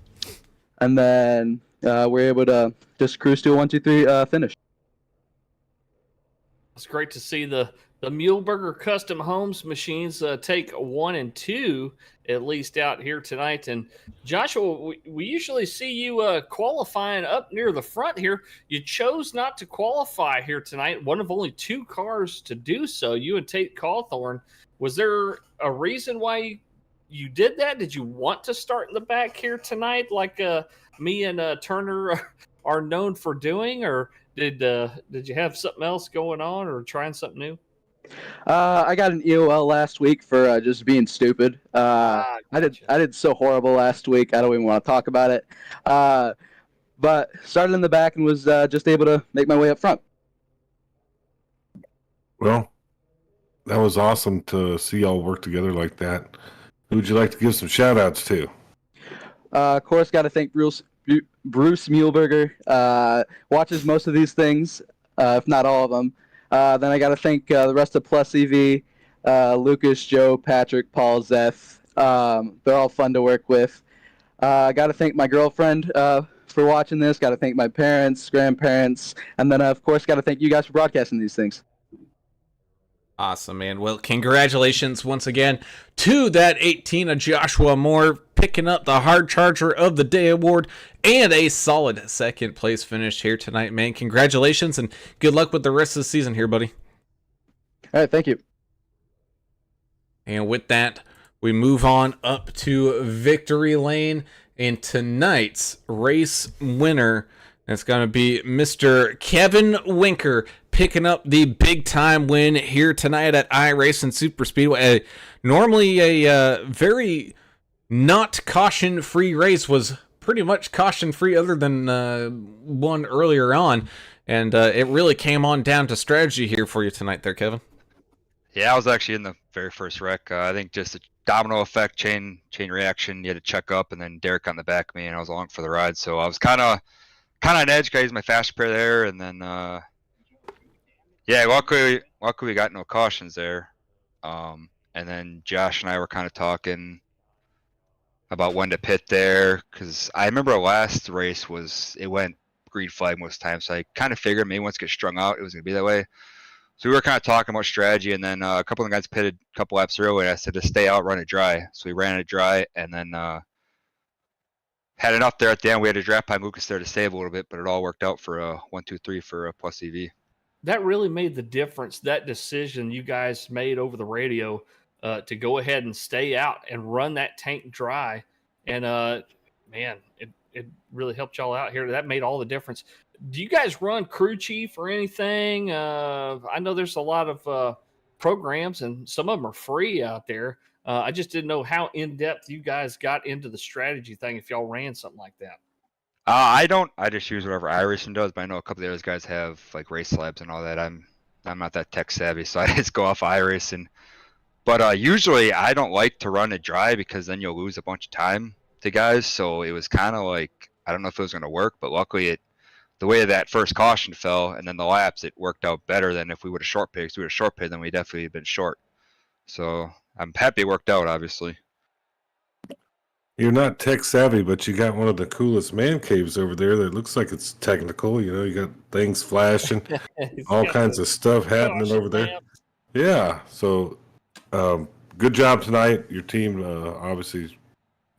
then we're able to just cruise to a 1-2-3 finish. It's great to see the Muhleberger Custom Homes machines take 1 and 2 at least out here tonight. And Joshua, we usually see you qualifying up near the front here. You chose not to qualify here tonight. One of only 2 cars to do so. You and Tate Cawthorn. Was there a reason why you did that? Did you want to start in the back here tonight, like me and Turner are known for doing, or did you have something else going on, or trying something new? I got an EOL last week for just being stupid. Gotcha. I did so horrible last week. I don't even want to talk about it. But started in the back and was just able to make my way up front. Well, that was awesome to see y'all work together like that. Who would you like to give some shout outs to? Of course, got to thank Bruce Muehlberger. Watches most of these things, if not all of them. Then I got to thank the rest of Plus EV, Lucas, Joe, Patrick, Paul, Zeth. They're all fun to work with. I got to thank my girlfriend for watching this. Got to thank my parents, grandparents, and then of course got to thank you guys for broadcasting these things. Awesome, man. Well, congratulations once again to that 18 of Joshua Moore, picking up the Hard Charger of the Day award and a solid second place finish here tonight, man. Congratulations and good luck with the rest of the season here, buddy. All right, thank you. And with that, we move on up to victory lane, and tonight's race winner, it's going to be Mr. Kevin Winker, picking up the big time win here tonight at iRacing Super Speedway. Normally a very not caution free race, was pretty much caution free other than one earlier on, and it really came on down to strategy here for you tonight there, Kevin. Yeah, I was actually in the very first wreck. I think just a domino effect, chain reaction. You had to check up, and then Derek on the back of me, and I was along for the ride. So I was kind of on edge. I used my fast pair there, and then yeah, luckily we got no cautions there. And then Josh and I were kind of talking about when to pit there, because I remember our last race it went green flag most times. So I kind of figured maybe once it gets strung out, it was gonna be that way. So we were kind of talking about strategy, and then a couple of the guys pitted a couple laps early, and I said to stay out, run it dry. So we ran it dry, and then had enough there at the end. We had to draft by Lucas there to save a little bit, but it all worked out for 1, 2, 3 for Plus EV. That really made the difference. That decision you guys made over the radio to go ahead and stay out and run that tank dry, and man, it really helped y'all out here. That made all the difference. Do you guys run crew chief or anything? I know there's a lot of programs, and some of them are free out there. I just didn't know how in depth you guys got into the strategy thing, if y'all ran something like that. I don't. I just use whatever iRacing does, but I know a couple of those guys have like race labs and all that. I'm not that tech savvy, so I just go off iRacing. But usually I don't like to run it dry, because then you'll lose a bunch of time to guys. So it was kind of like, I don't know if it was going to work, but luckily the way that first caution fell and then the laps, it worked out better than if we would have short pitted. If we would have short pitted, then we definitely have been short. So I'm happy it worked out, obviously. You're not tech savvy, but you got one of the coolest man caves over there that looks like it's technical. You know, you got things flashing, all kinds of stuff happening over there. Lamp. Yeah. So, good job tonight. Your team obviously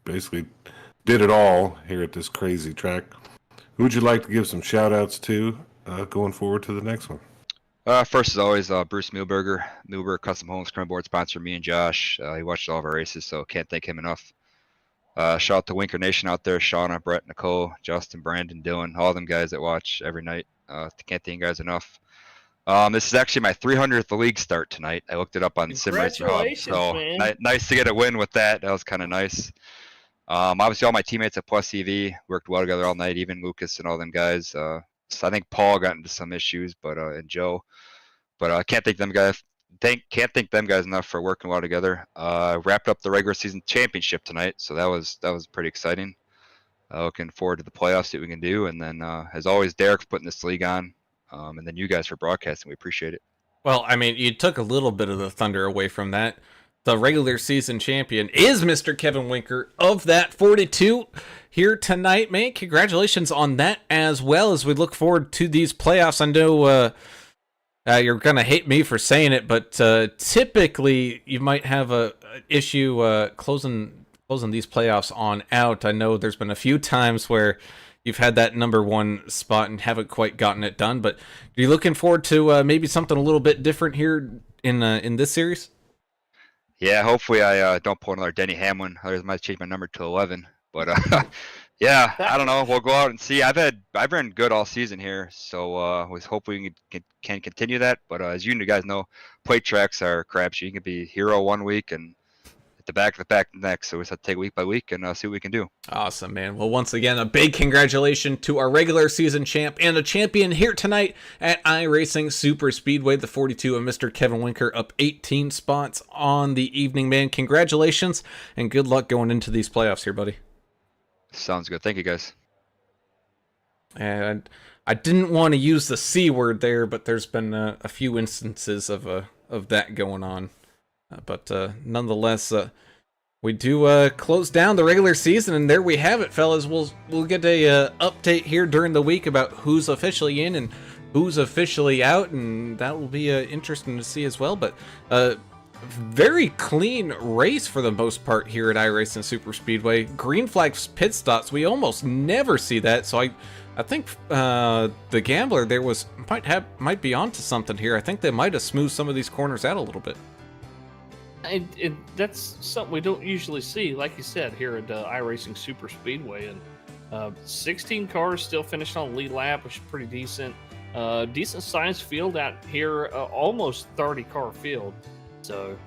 basically did it all here at this crazy track. Who would you like to give some shout outs to going forward to the next one? First, as always, Bruce Muehlberger Custom Homes Current Board sponsor me and Josh. He watched all of our races, so can't thank him enough. Shout out to Winker Nation out there, Shauna, Brett, Nicole, Justin, Brandon, Dylan, all them guys that watch every night. Can't thank you guys enough. This is actually my 300th league start tonight. I looked it up on Sim Racer Hub, so nice to get a win with that. That was kind of nice. Obviously, all my teammates at Plus EV worked well together all night, even Lucas and all them guys. So I think Paul got into some issues, and Joe. But can't thank them guys. Can't thank them guys enough for working well together. Wrapped up the regular season championship tonight, so that was pretty exciting. Looking forward to the playoffs, see what we can do, and then as always, Derek for putting this league on, and then you guys for broadcasting. We appreciate it. Well, I mean, you took a little bit of the thunder away from that. The regular season champion is Mr. Kevin Winker of that 42 here tonight, man. Congratulations on that, as well as we look forward to these playoffs. I know you're going to hate me for saying it, but typically you might have a issue closing these playoffs on out. I know there's been a few times where you've had that number one spot and haven't quite gotten it done, but are you looking forward to maybe something a little bit different here in this series? Yeah, hopefully I don't pull another Denny Hamlin. Others might change my number to 11. But yeah, I don't know. We'll go out and see. I've been good all season here, so was hoping we can continue that. But as you guys know, plate tracks are crapshoot. You can be hero one week and at the back of the pack next. So we just have to take week by week and see what we can do. Awesome, man. Well, once again, a big congratulations to our regular season champ and a champion here tonight at iRacing Super Speedway, the 42 of Mr. Kevin Winker, up 18 spots on the evening, man. Congratulations and good luck going into these playoffs here, buddy. Sounds good. Thank you, guys. And I didn't want to use the C word there, but there's been a few instances of that going on. But nonetheless, we do close down the regular season, and there we have it, fellas. We'll get a update here during the week about who's officially in and who's officially out, and that will be interesting to see as well. But very clean race for the most part here at iRacing Super Speedway. Green flag pit stops, we almost never see that, so I think the gambler there might be onto something here. I think they might have smoothed some of these corners out a little bit. That's something we don't usually see, like you said, here at iRacing Super Speedway. And 16 cars still finished on the lead lap, which is pretty decent. Decent sized field out here, almost 30 car field. So,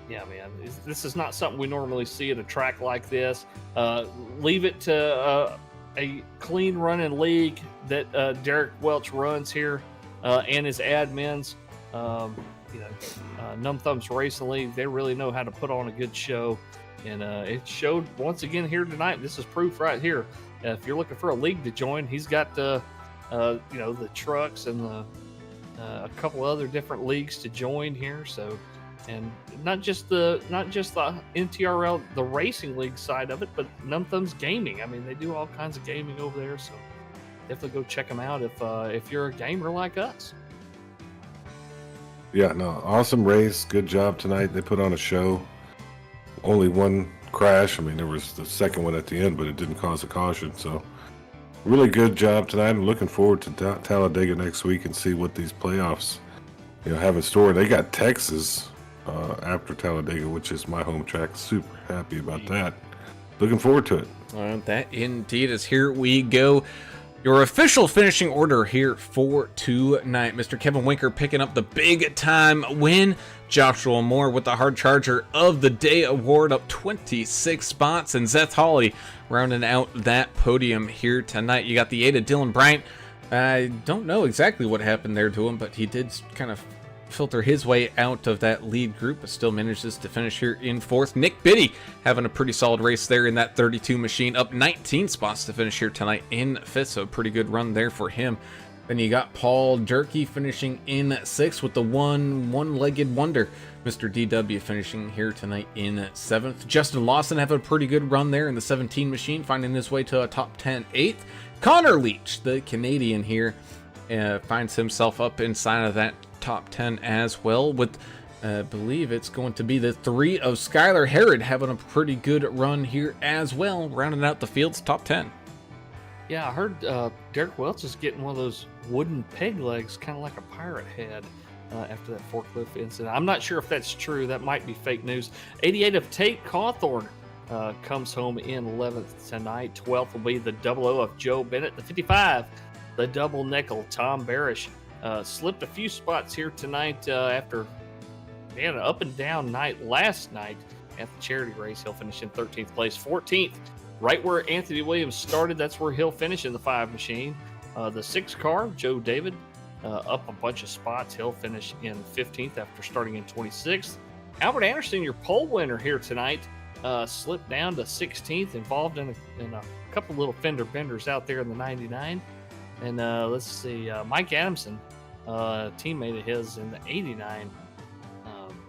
yeah, man, this is not something we normally see at a track like this. Leave it to a clean running league that Derek Welch runs here and his admins. Numb Thumbs Racing League, they really know how to put on a good show, and it showed once again here tonight. This is proof right here. If you're looking for a league to join, he's got the trucks and a couple other different leagues to join here. So, and not just the NTRL, the racing league side of it, but Numb Thumbs Gaming. I mean, they do all kinds of gaming over there. So definitely go check them out if you're a gamer like us. Yeah, no, awesome race. Good job tonight. They put on a show. Only one crash. I mean, there was the second one at the end, but it didn't cause a caution. So, really good job tonight. I'm looking forward to Talladega next week and see what these playoffs, have in store. They got Texas after Talladega, which is my home track. Super happy about that. Looking forward to it. That indeed is. Here we go. Your official finishing order here for tonight. Mr. Kevin Winker picking up the big time win. Joshua Moore with the Hard Charger of the Day award, up 26 spots. And Zeth Hawley rounding out that podium here tonight. You got the 8 of Dylan Bryant. I don't know exactly what happened there to him, but he did kind of filter his way out of that lead group, but still manages to finish here in 4th. Nick Biddy having a pretty solid race there in that 32 machine, up 19 spots to finish here tonight in 5th, so a pretty good run there for him. Then you got Paul Durkee finishing in 6th with the one-legged wonder. Mr. DW finishing here tonight in 7th. Justin Lawson having a pretty good run there in the 17 machine, finding his way to a top 10 8th. Connor Leach, the Canadian here, finds himself up inside of that top 10 as well, with I believe it's going to be the 3 of Skylar Herod having a pretty good run here as well, rounding out the field's top 10. Yeah, I heard Derek Welch is getting one of those wooden peg legs, kind of like a pirate head, after that forklift incident. I'm not sure if that's true. That might be fake news. 88 of Tate Cawthorn comes home in 11th tonight. 12th will be the 00 of Joe Bennett. The 55, the double nickel, Tom Barish. Slipped a few spots here tonight after they had an up and down night last night at the charity race. He'll finish in 13th place. 14th, right where Anthony Williams started, that's where he'll finish in the 5 machine. The 6 car, Joe David, up a bunch of spots. He'll finish in 15th after starting in 26th. Albert Anderson, your pole winner here tonight, slipped down to 16th, involved in a couple little fender benders out there in the 99. And let's see, Mike Adamson, teammate of his in the 89,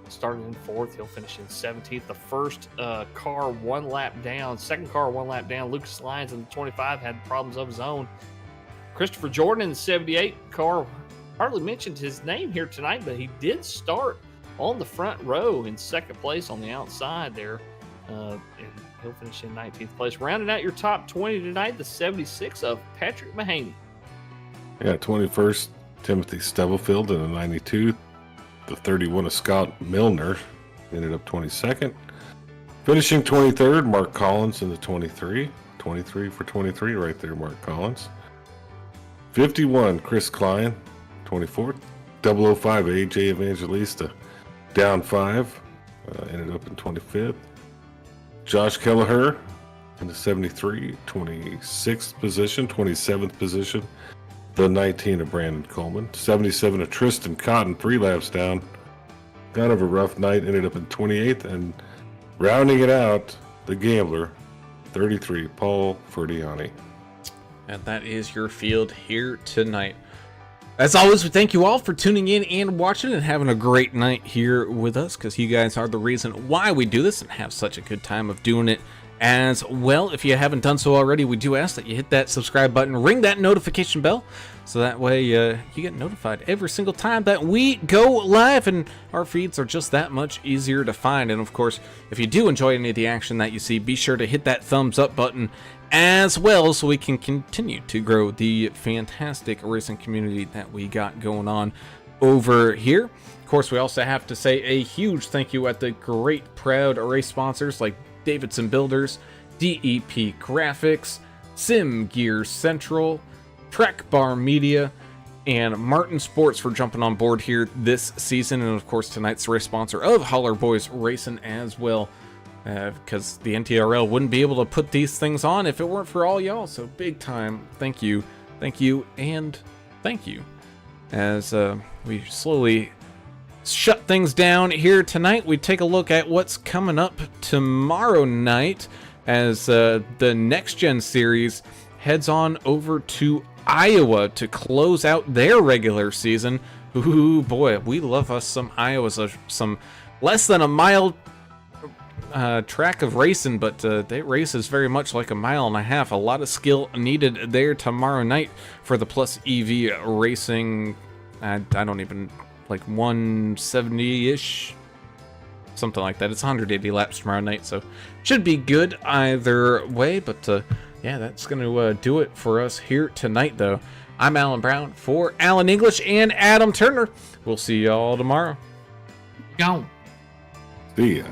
started in 4th. He'll finish in 17th. The first car 1 lap down, second car 1 lap down, Lucas Lyons in the 25 had problems of his own. Christopher Jordan in the 78 car, hardly mentioned his name here tonight, but he did start on the front row in 2nd place on the outside there. And he'll finish in 19th place. Rounding out your top 20 tonight, the 76 of Patrick Mahaney. Yeah, 21st, Timothy Stubblefield in the 92. The 31 of Scott Milner ended up 22nd. Finishing 23rd, Mark Collins in the 23. 23 for 23 right there, Mark Collins. 51, Chris Klein, 24th. 005, AJ Evangelista, down 5, ended up in 25th. Josh Kelleher in the 73, 26th position, 27th position. The 19 of Brandon Coleman. 77 of Tristan Cotton, 3 laps down. Kind of a rough night, ended up in 28th. And rounding it out, the Gambler, 33, Paul Ferdiani. And that is your field here tonight. As always, we thank you all for tuning in and watching and having a great night here with us, because you guys are the reason why we do this and have such a good time of doing it as well. If you haven't done so already, we do ask that you hit that subscribe button, ring that notification bell, so that way you get notified every single time that we go live, and our feeds are just that much easier to find. And of course, if you do enjoy any of the action that you see, be sure to hit that thumbs up button as well, so we can continue to grow the fantastic racing community that we got going on over here. Of course, we also have to say a huge thank you at the great proud race sponsors like Davidson Builders, DEP Graphics, Sim Gear Central, Trek Bar Media, and Martin Sports for jumping on board here this season. And of course, tonight's race sponsor of Holler Boys Racing as well, because the NTRL wouldn't be able to put these things on if it weren't for all y'all. So big time thank you, and thank you. As we slowly shut things down here tonight, we take a look at what's coming up tomorrow night as the Next Gen Series heads on over to Iowa to close out their regular season. Ooh boy, we love us some Iowa, some less than a mile track of racing, but that race is very much like a mile and a half. A lot of skill needed there tomorrow night for the Plus EV racing. I don't even, like 170-ish, something like that. It's 180 laps tomorrow night, so should be good either way. But yeah, that's going to do it for us here tonight, though. I'm Alan Brown for Alan English and Adam Turner. We'll see y'all tomorrow. Go. See ya.